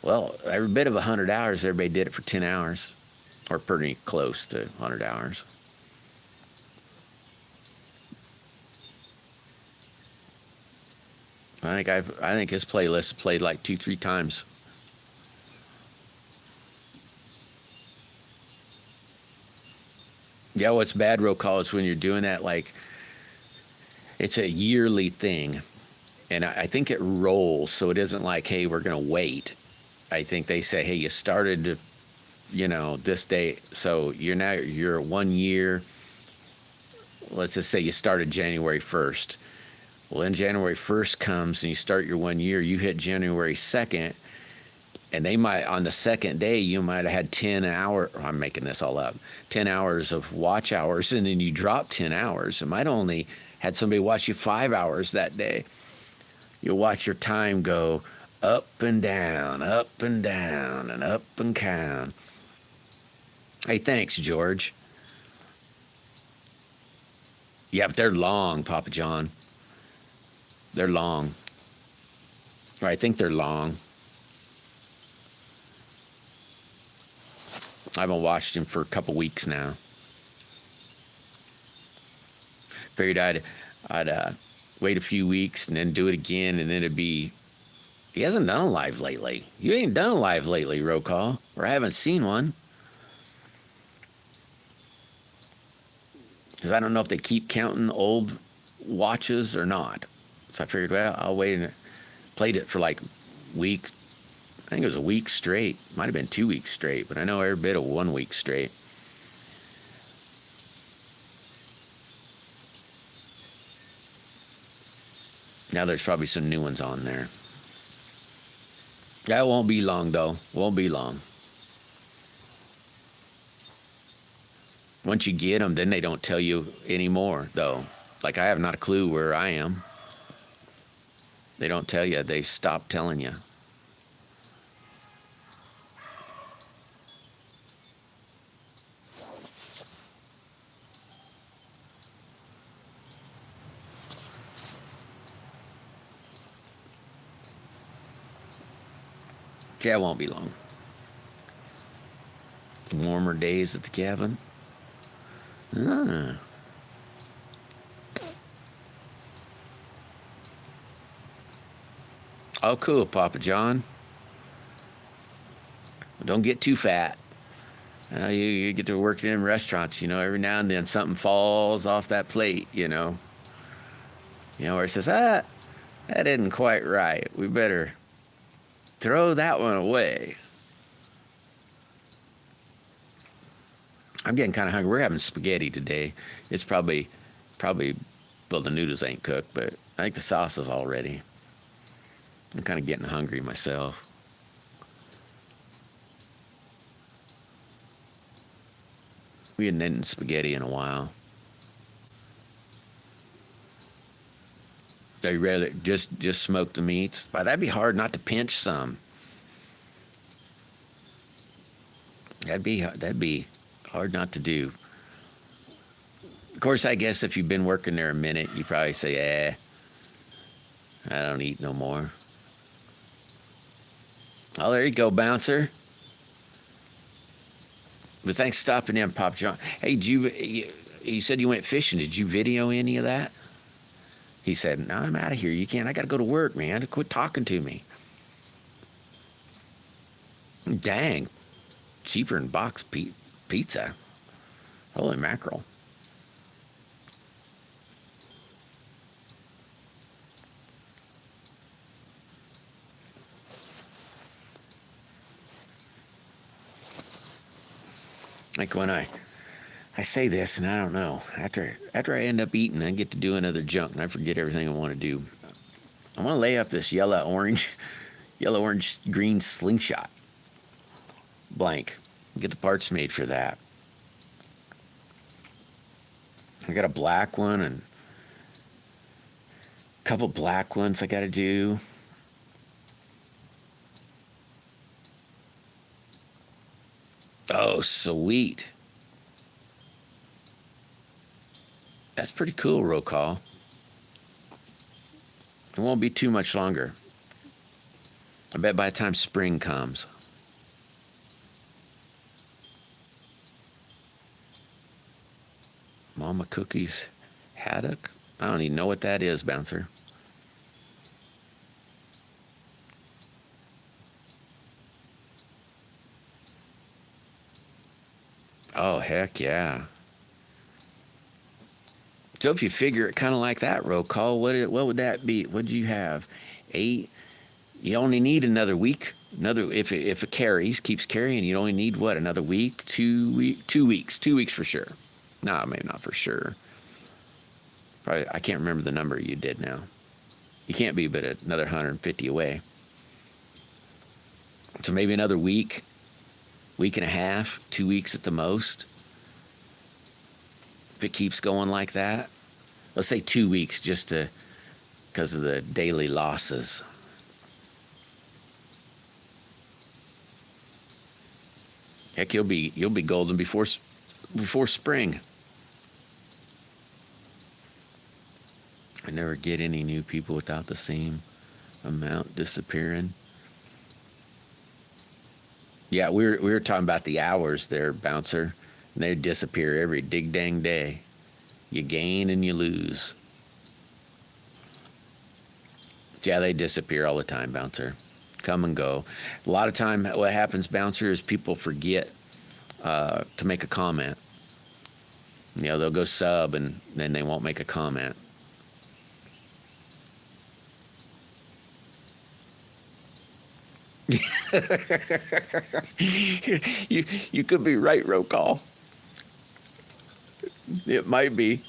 well, every bit of 100 hours. Everybody did it for 10 hours, or pretty close to 100 hours. I think his playlist played like 2-3 times. Yeah, what's bad roll call is when you're doing that, like, it's a yearly thing. And I think it rolls, so it isn't like, "Hey, we're going to wait." I think they say, "Hey, you started, this day, so you're 1 year." Let's just say you started January 1st. Well, then January 1st comes and you start your 1 year. You hit January 2nd, and they might, on the second day, you might have had 10 hours. I'm making this all up. 10 hours of watch hours, and then you drop 10 hours. It might only had somebody watch you 5 hours that day. You'll watch your time go up and down, and up and down. Hey, thanks, George. Yeah, but they're long, Papa John. They're long. Or I think they're long. I haven't watched him for a couple weeks now. Figured I'd wait a few weeks and then do it again, and then it'd be. He hasn't done a live lately. You ain't done a live lately, roll call, or I haven't seen one. Because I don't know if they keep counting old watches or not. So I figured, well, I'll wait, and played it for like a week. I think it was a week straight. Might have been 2 weeks straight, but I know every bit of 1 week straight. Now there's probably some new ones on there. That won't be long, though. Won't be long. Once you get them, then they don't tell you anymore, though. Like, I have not a clue where I am. They don't tell you. They stop telling you. Yeah, it won't be long. Warmer days at the cabin. Ah. Oh, cool, Papa John. Don't get too fat. You get to work in restaurants, every now and then something falls off that plate, where it says, that isn't quite right. We better throw that one away. I'm getting kind of hungry. We're having spaghetti today. It's probably, well, the noodles ain't cooked, but I think the sauce is all ready. I'm kind of getting hungry myself. We hadn't eaten spaghetti in a while. They rather just smoke the meats, but that'd be hard not to pinch some. That'd be hard not to do. Of course, I guess if you've been working there a minute, you probably say, I don't eat no more. Oh, there you go, Bouncer. But thanks for stopping in, Pop John. Hey, you said you went fishing. Did you video any of that? He said, no, I'm out of here. You can't. I got to go to work, man. Quit talking to me. Dang. Cheaper than box pizza. Holy mackerel. Like when I say this, and I don't know, after I end up eating, I get to do another junk, and I forget everything I want to do. I want to lay up this yellow, orange, green slingshot blank. Get the parts made for that. I got a black one and a couple black ones I got to do. Oh, sweet. That's pretty cool, roll call. It won't be too much longer. I bet by the time spring comes. Mama Cookie's haddock? I don't even know what that is, Bouncer. Oh, heck yeah. So if you figure it kind of like that, roll call, what would that be? What do you have? 8? You only need another week. If it keeps carrying, you only need what? Another week? 2 weeks? 2 weeks. 2 weeks for sure. No, maybe not for sure. Probably, I can't remember the number you did now. You can't be but another 150 away. So maybe another week and a half, 2 weeks at the most. If it keeps going like that, let's say 2 weeks, just because of the daily losses. Heck, you'll be golden before spring. I never get any new people without the same amount disappearing. Yeah, we were talking about the hours there, Bouncer. And they disappear every dig dang day. You gain and you lose. Yeah, they disappear all the time, Bouncer. Come and go. A lot of time, what happens, Bouncer, is people forget to make a comment. You know, they'll go sub and then they won't make a comment. you could be right, roll call. It might be.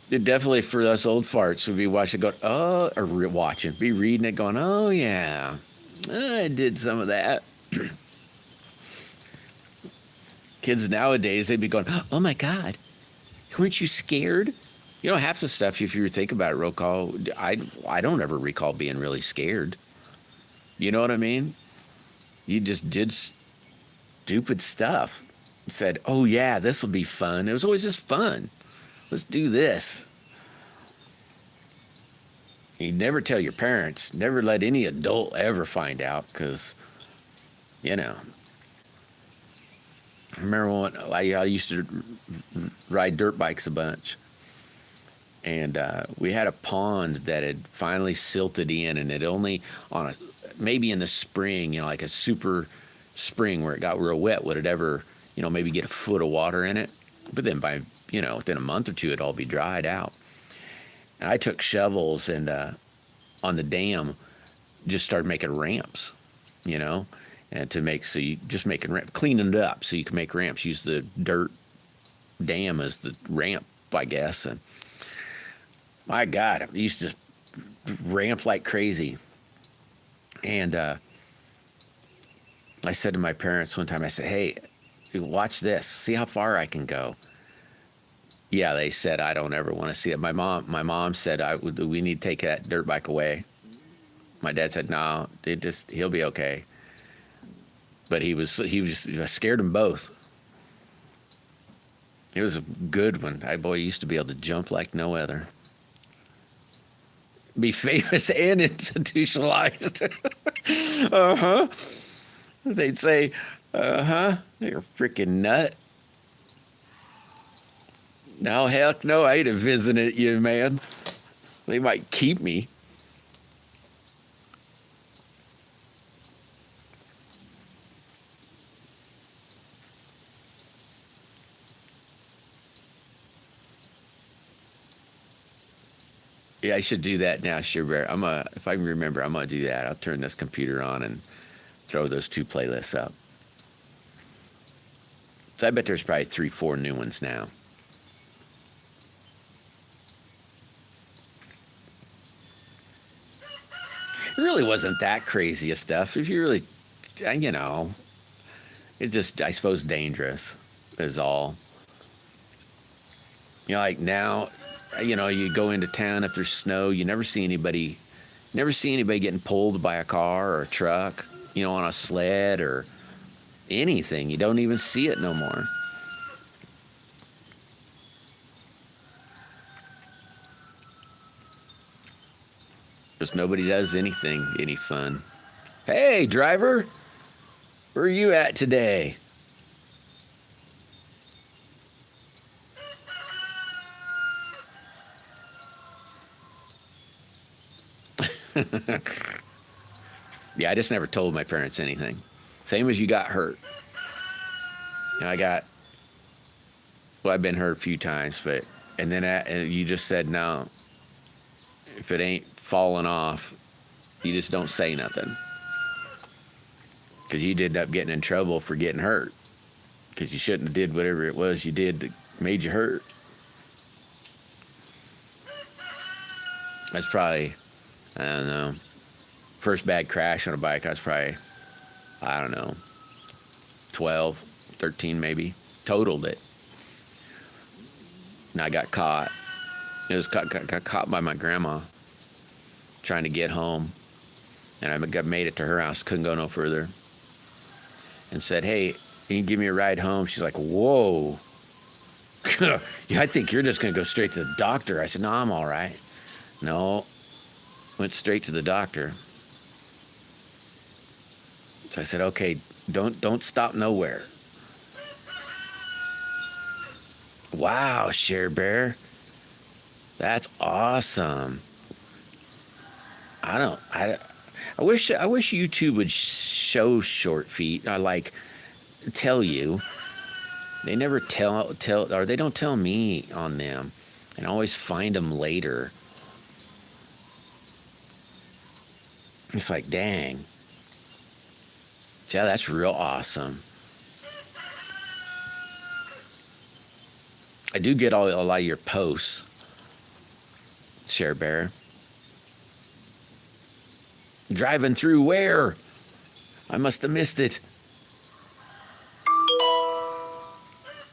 It definitely for us old farts would be watching, going, oh, or watching, be reading it, going, oh yeah, I did some of that. Kids nowadays, they'd be going, oh my God, weren't you scared? You know, half the stuff, if you think about it, roll call, I don't ever recall being really scared. You know what I mean? You just did stupid stuff. Said, oh yeah, this will be fun. It was always just fun. Let's do this. You never tell your parents, never let any adult ever find out, because, you know. I remember when I used to ride dirt bikes a bunch, and we had a pond that had finally silted in, and it only maybe in the spring, you know, like a super spring where it got real wet, would it ever, you know, maybe get a foot of water in it. But then by, you know, within a month or two, it'd all be dried out. And I took shovels and on the dam, just started making ramps, you know, and so you just making cleaning it up so you can make ramps. Use the dirt dam as the ramp, I guess. And my God, I used to just ramp like crazy. And I said to my parents one time, I said, hey, watch this, see how far I can go. Yeah, they said, I don't ever want to see it. My mom said, we need to take that dirt bike away. My dad said, no, he'll be okay. But he scared them both. It was a good one. Boy, used to be able to jump like no other. Be famous and institutionalized. Uh-huh. They'd say, uh-huh, you're a freaking nut. No, heck no, I ain't a visiting you, man. They might keep me. Yeah, I should do that now, sure, Bear. If I can remember, I'm gonna do that. I'll turn this computer on and throw those 2 playlists up. So I bet there's probably 3, 4 new ones now. It really wasn't that crazy of stuff. If you really, you know, it's just, I suppose, dangerous is all. You know, like now, you know, you go into town if there's snow, you never see anybody getting pulled by a car or a truck, you know, on a sled or anything. You don't even see it no more. Just nobody does anything any fun. Hey, driver, where are you at today? Yeah, I just never told my parents anything. Same as you got hurt. You know, I've been hurt a few times, and then you just said, no, if it ain't falling off, you just don't say nothing. Because you'd end up getting in trouble for getting hurt. Because you shouldn't have did whatever it was you did that made you hurt. That's probably, I don't know, first bad crash on a bike, I was probably, I don't know, 12, 13 maybe. Totaled it. And I got caught. It was got caught by my grandma trying to get home. And I made it to her house, couldn't go no further. And said, hey, can you give me a ride home? She's like, whoa. Yeah, I think you're just going to go straight to the doctor. I said, no, I'm all right. No, went straight to the doctor. So I said, okay, don't stop nowhere. Wow, Share Bear. That's awesome. I wish YouTube would show short feet. I like tell you. They never tell or they don't tell me on them. And I always find them later. It's like, dang. Yeah, that's real awesome. I do get a lot of your posts, Share Bear. Driving through where? I must have missed it.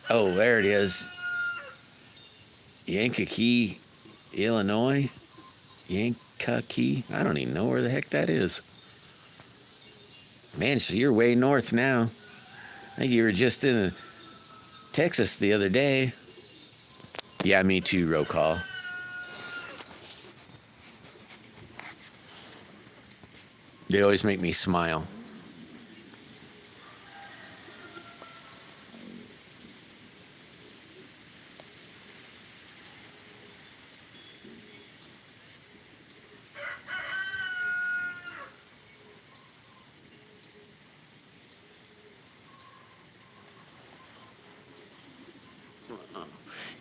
Oh, there it is. Yankee, Illinois. Yankee. I don't even know where the heck that is. Man, so you're way north now. I think you were just in Texas the other day. Yeah, me too, roll call. They always make me smile.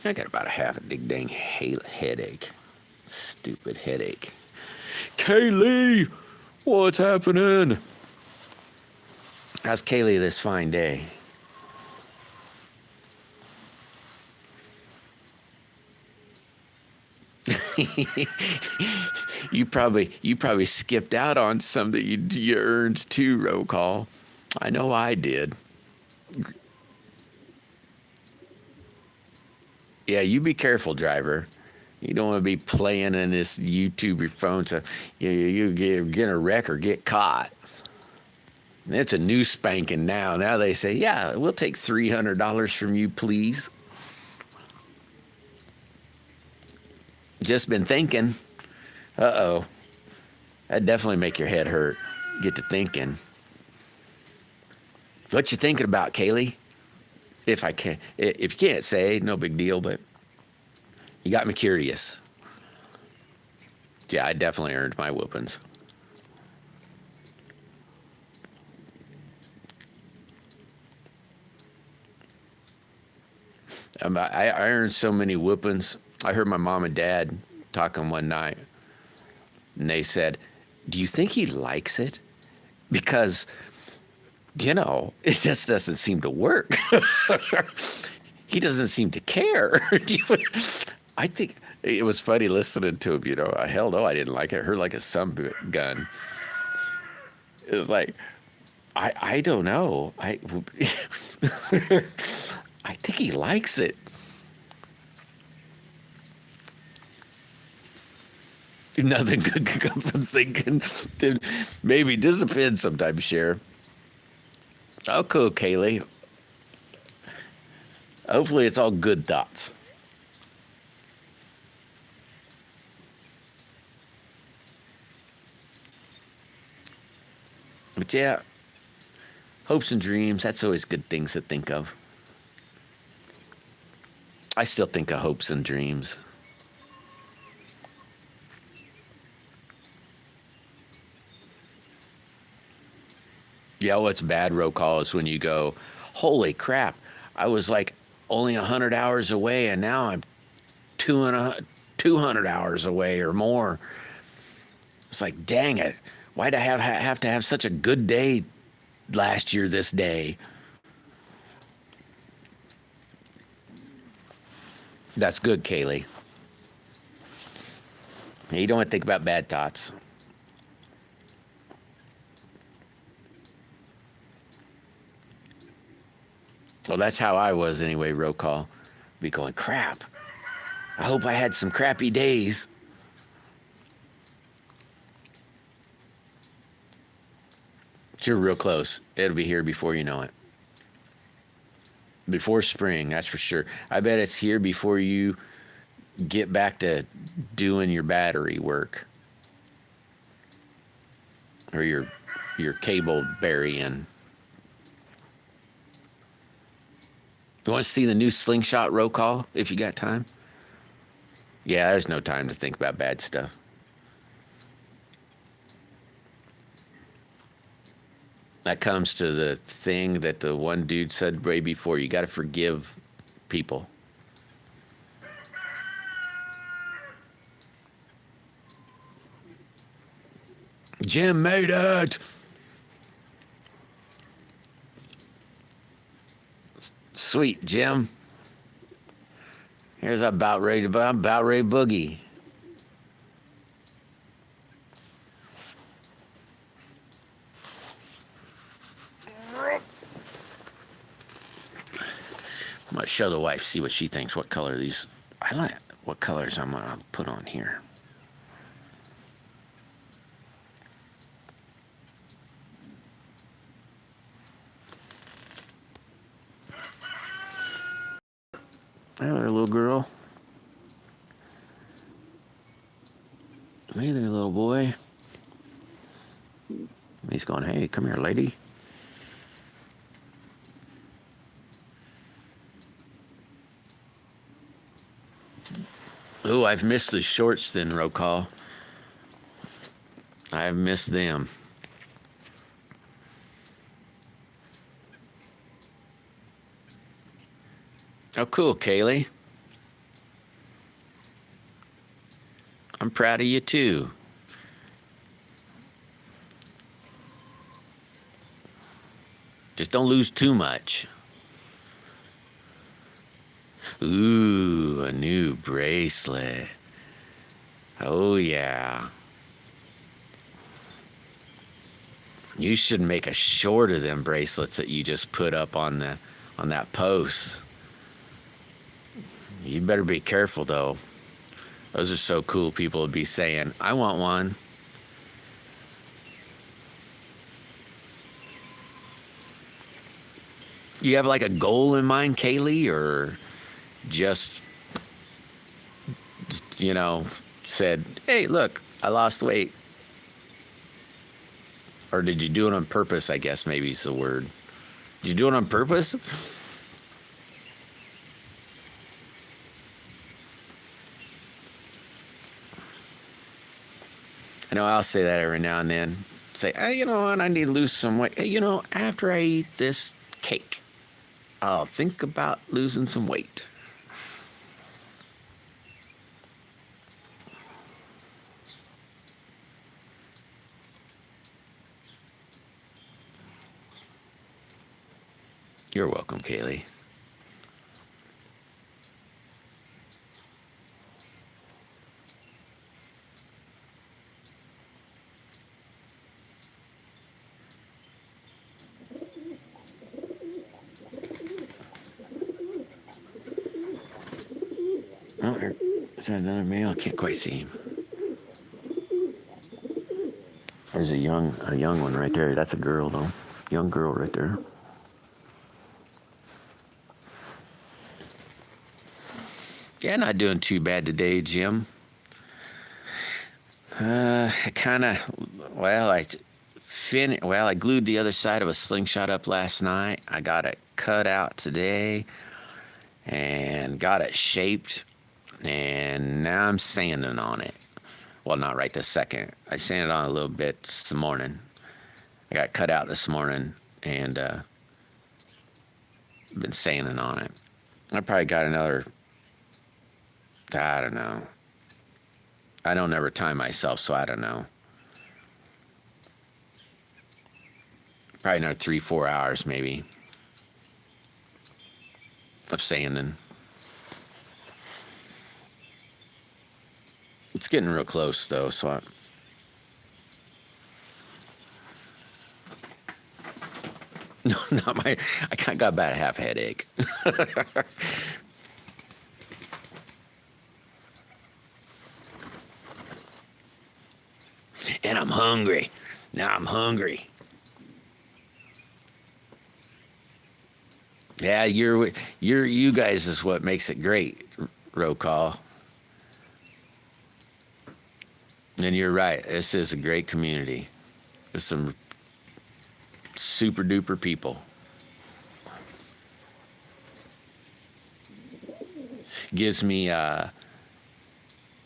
I got about a half a big dang headache. Stupid headache. Kaylee, what's happening? How's Kaylee this fine day? you probably skipped out on some that you earned too, roll call. I know I did. Yeah, you be careful, driver. You don't want to be playing in this YouTube your phone, so you get a wreck or get caught. It's a new spanking now. Now they say, yeah, we'll take $300 from you, please. Just been thinking. Uh-oh. That'd definitely make your head hurt. Get to thinking. What you thinking about, Kaylee? If you can't say, no big deal, but you got me curious. Yeah, I definitely earned my whoopings. I earned so many whoopings. I heard my mom and dad talking one night, and they said, do you think he likes it? Because, it just doesn't seem to work. He doesn't seem to care. I think it was funny listening to him, Hell no, I didn't like it. I heard like a sun gun. It was like, I don't know. I think he likes it. Nothing good could come from thinking. Maybe just depends sometimes, Sheriff. Oh, cool, Kaylee. Hopefully it's all good thoughts. But yeah, hopes and dreams, that's always good things to think of. I still think of hopes and dreams. Yeah, what's bad, roll call, is when you go, holy crap, I was like only 100 hours away, and now I'm 200 hours away or more. It's like, dang it, why'd I have to have such a good day last year this day? That's good, Kaylee. You don't want to think about bad thoughts. Well, that's how I was anyway, roll call. Be going, crap. I hope I had some crappy days. You're real close. It'll be here before you know it. Before spring, that's for sure. I bet it's here before you get back to doing your battery work. Or your your cable burying. You want to see the new slingshot roll call if you got time? Yeah, there's no time to think about bad stuff. That comes to the thing that the one dude said way before. You got to forgive people. Jim made it. Sweet, Jim. Here's I'm about ready to boogie. I'm gonna show the wife, see what she thinks. What color these? I like what colors I'm gonna put on here. Hey there, little girl. Hey there, little boy. He's going, hey, come here, lady. Oh, I've missed the shorts then, Rokal. I've missed them. Oh, cool, Kaylee. I'm proud of you, too. Just don't lose too much. Ooh, a new bracelet. Oh, yeah. You should make a short of them bracelets that you just put up on that post. You better be careful, though. Those are so cool. People would be saying, I want one. You have like a goal in mind, Kaylee, or just, said, hey, look, I lost weight. Or did you do it on purpose, I guess maybe is the word. Did you do it on purpose? I know I'll say that every now and then. Say, hey, you know what, I need to lose some weight. Hey, after I eat this cake, I'll think about losing some weight. You're welcome, Kaylee. Oh, is that another male? I can't quite see him. There's a young one right there. That's a girl, though. Young girl right there. Yeah, not doing too bad today, Jim. I glued the other side of a slingshot up last night. I got it cut out today and got it shaped, and now I'm sanding on it. Well, not right this second. I sanded on a little bit this morning. I got cut out this morning and been sanding on it. I probably got another, I don't know. I don't ever time myself, so I don't know. Probably another 3-4 hours maybe of sanding. It's getting real close though, so no, not my. I got about a half headache. And I'm hungry. Now I'm hungry. Yeah, you guys is what makes it great, roll call. And you're right. This is a great community. There's some super duper people. Gives me, like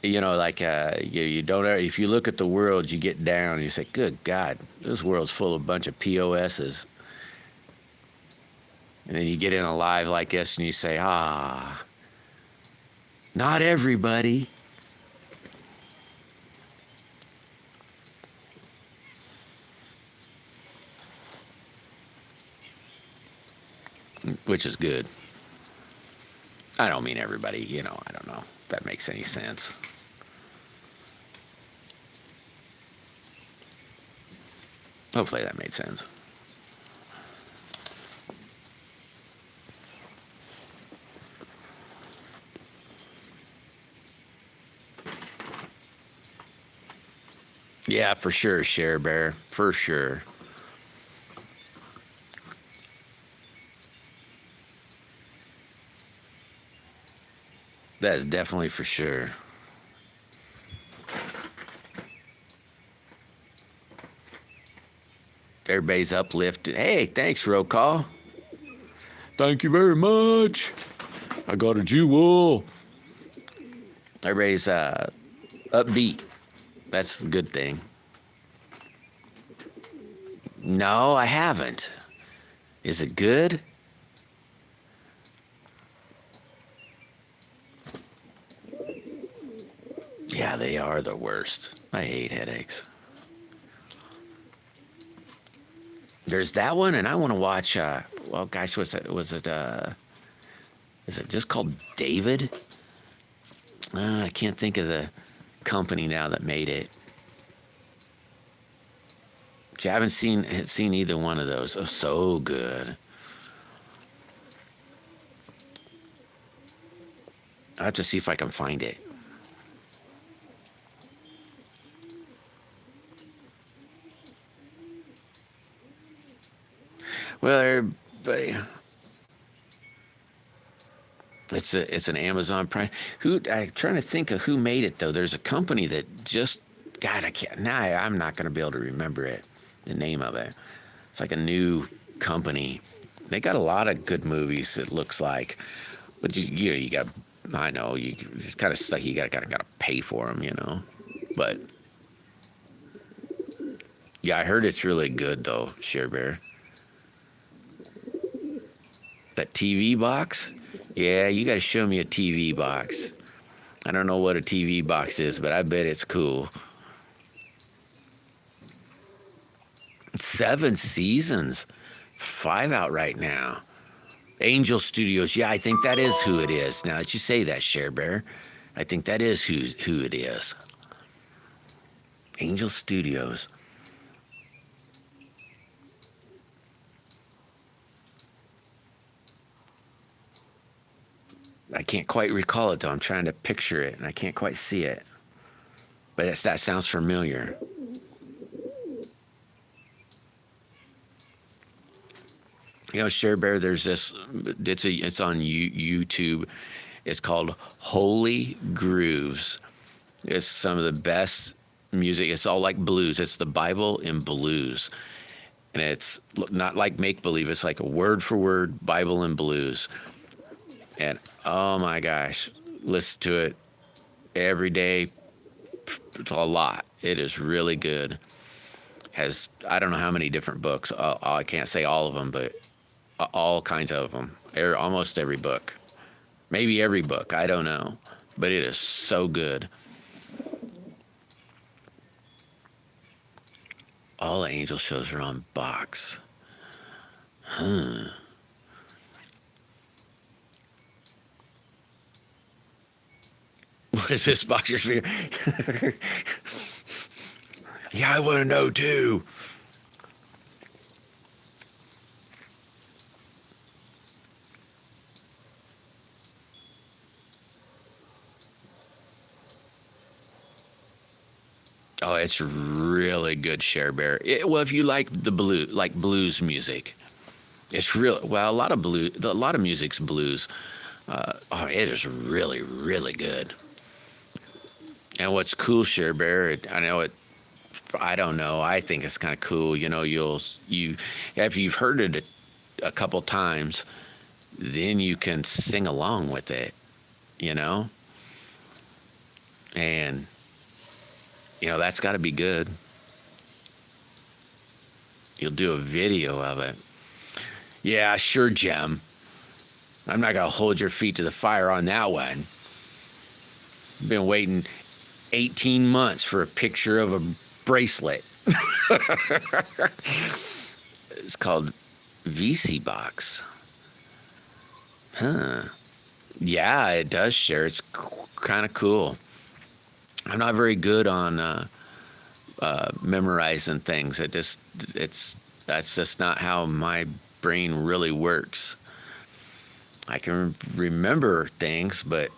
you don't. If you look at the world, you get down and you say, "Good God, this world's full of a bunch of POSs." And then you get in a live like this and you say, "Ah, not everybody." Which is good. I don't mean everybody, I don't know if that makes any sense. Hopefully that made sense. Yeah, for sure, Share Bear. For sure. That is definitely for sure. Everybody's uplifted. Hey, thanks, roll call. Thank you very much. I got a jewel. Everybody's upbeat. That's a good thing. No, I haven't. Is it good? Yeah, they are the worst. I hate headaches. There's that one, and I want to watch. Well, gosh, was it? Is it just called David? I can't think of the company now that made it. Which I haven't seen either one of those. Oh, so good. I'll have to see if I can find it. Well, everybody, it's an Amazon Prime. I'm trying to think of who made it though. There's a company that just, God, I can't. Now I'm not going to be able to remember it. The name of it. It's like a new company. They got a lot of good movies. It looks like, but you got. I know you it's kind of stuff. You got to pay for them, But yeah, I heard it's really good though. Share Bear. That TV box? Yeah, you got to show me a TV box. I don't know what a TV box is, but I bet it's cool. 7 seasons. 5 out right now. Angel Studios. Yeah, I think that is who it is. Now that you say that, Share Bear, I think that is who it is. Angel Studios. I can't quite recall it though. I'm trying to picture it and I can't quite see it. But that sounds familiar. Share Bear, there's this, it's on YouTube. It's called Holy Grooves. It's some of the best music. It's all like blues. It's the Bible in blues. And it's not like make-believe. It's like a word-for-word Bible in blues. And oh my gosh, listen to it every day. It's a lot. It is really good. Has, I don't know how many different books. I can't say all of them, but all kinds of them. Almost every book. Maybe every book. I don't know. But it is so good. All the angel shows are on box. What is this boxer sphere? Yeah, I want to know too. Oh, it's really good, Share Bear. Well, if you like blues music, it's real. Well, a lot of music's blues. It is really, really good. And what's cool, Share Bear, I know it I don't know. I think it's kind of cool. You know, if you've heard it a couple times, then you can sing along with it. You know, and that's got to be good. You'll do a video of it. Yeah, sure, Jim. I'm not gonna hold your feet to the fire on that one. Been waiting 18 months for a picture of a bracelet. It's called VC Box. Huh. Yeah, it does share. It's kind of cool. I'm not very good on memorizing things. That's just not how my brain really works. I can remember things, but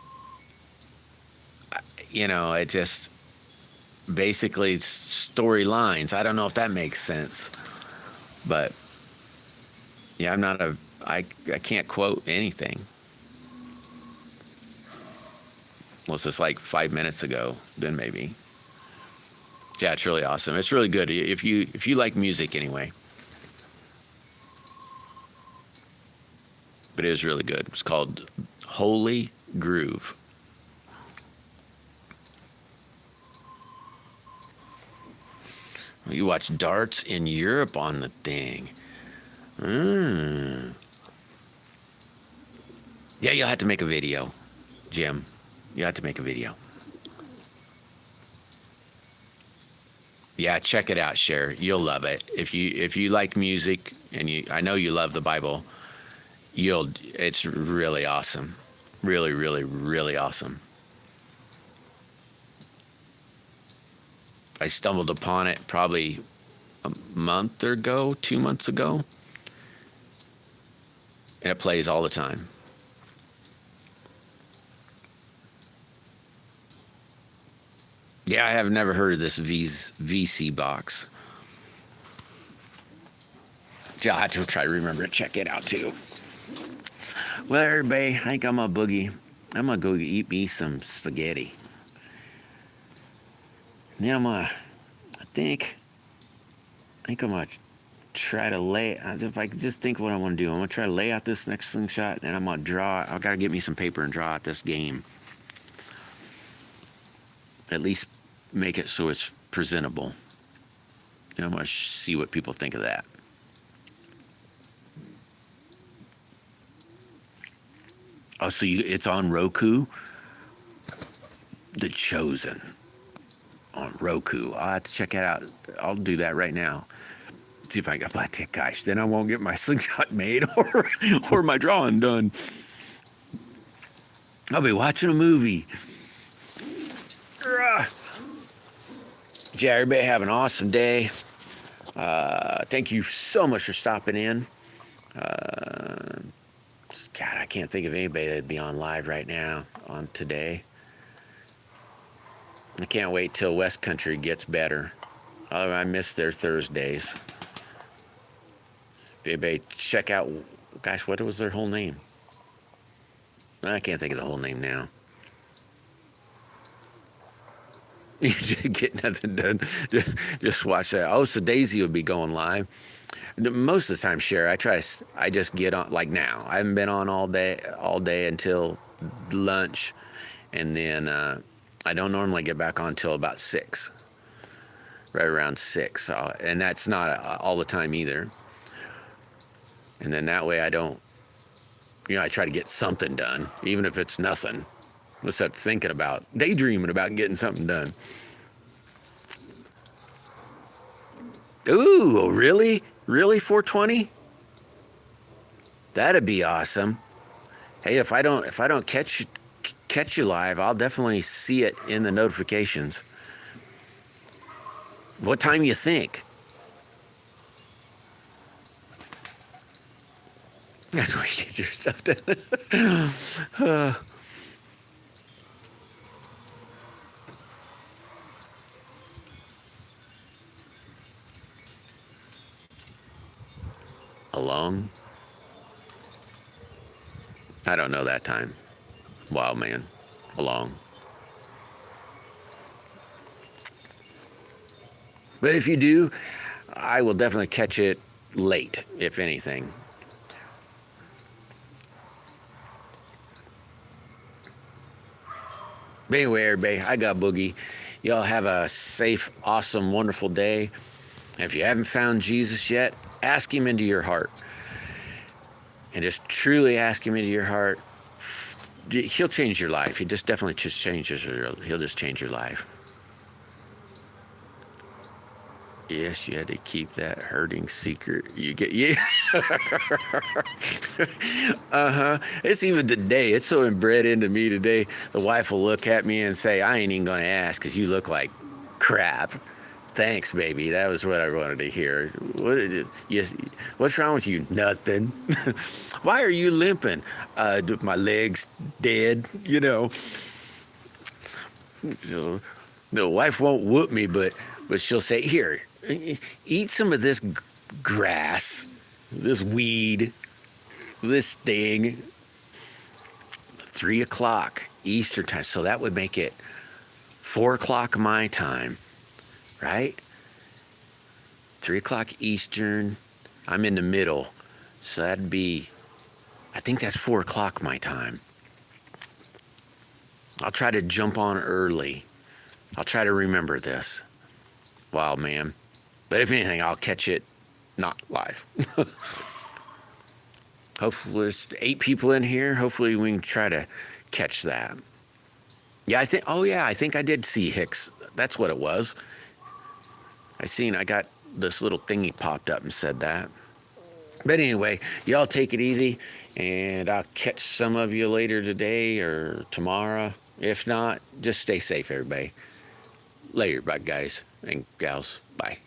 it just basically storylines. I don't know if that makes sense, but yeah, I can't quote anything. Well, it's just like 5 minutes ago, then maybe. Yeah, it's really awesome. It's really good if you like music anyway. But it is really good. It's called Holy Groove. You watch darts in Europe on the thing. Yeah, you'll have to make a video, Jim. You have to make a video. Yeah, check it out, Cher. You'll love it. If you like music and I know you love the Bible, it's really awesome. Really, really, really awesome. I stumbled upon it probably a month ago, 2 months ago. And it plays all the time. Yeah, I have never heard of this VC Box. I'll have to try to remember to check it out too. Well, everybody, I think I'm a boogie. I'm gonna go eat me some spaghetti. Then I think I'm gonna try to if I can just think what I want to do, I'm gonna try to lay out this next slingshot, and I'm gonna draw. I gotta get me some paper and draw out this game. At least make it so it's presentable. And I'm gonna see what people think of that. Oh, so it's on Roku? The Chosen. On Roku. I'll have to check it out. I'll do that right now. See if I can. But gosh, then I won't get my slingshot made or my drawing done. I'll be watching a movie. Yeah, everybody have an awesome day. Thank you so much for stopping in. God, I can't think of anybody that'd be on live right now on today. I can't wait till West Country gets better. Oh, I miss their Thursdays. Everybody check out, gosh, what was their whole name? I can't think of the whole name now. You get nothing done. Just watch that. Oh, so Daisy would be going live. Most of the time, Cher, I just get on, like now. I haven't been on all day until lunch. And then I don't normally get back on until about 6. Right around 6. And that's not all the time either. And then that way I don't, I try to get something done, even if it's nothing. Except daydreaming about getting something done. Ooh, really? Really, 420? That'd be awesome. Hey, if I don't catch you live, I'll definitely see it in the notifications. What time you think? That's where you get your stuff done. Alone? I don't know that time. Wild man. Along. But if you do, I will definitely catch it late, if anything. But anyway, everybody, I got Boogie. Y'all have a safe, awesome, wonderful day. And if you haven't found Jesus yet, ask him into your heart. And just truly ask him into your heart. He'll change your life. He just definitely just changes. He'll just change your life. Yes, you had to keep that hurting secret. You get, yeah. It's even today. It's so inbred into me today. The wife will look at me and say, I ain't even going to ask because you look like crap. Thanks, baby. That was what I wanted to hear. What's wrong with you? Nothing. Why are you limping? My leg's dead, you know. The wife won't whoop me, but she'll say, here, eat some of this grass, this weed, this thing. 3 o'clock Eastern time. So that would make it 4 o'clock my time, right? 3 o'clock Eastern. I'm in the middle. So that'd be, I think that's 4 o'clock my time. I'll try to jump on early. I'll try to remember this. Wow, man. But if anything, I'll catch it not live. Hopefully there's 8 people in here. Hopefully we can try to catch that. Yeah, I think I did see Hicks. That's what it was. I got this little thingy popped up and said that. But anyway, y'all take it easy, and I'll catch some of you later today or tomorrow. If not, just stay safe, everybody. Later, bye, guys and gals. Bye.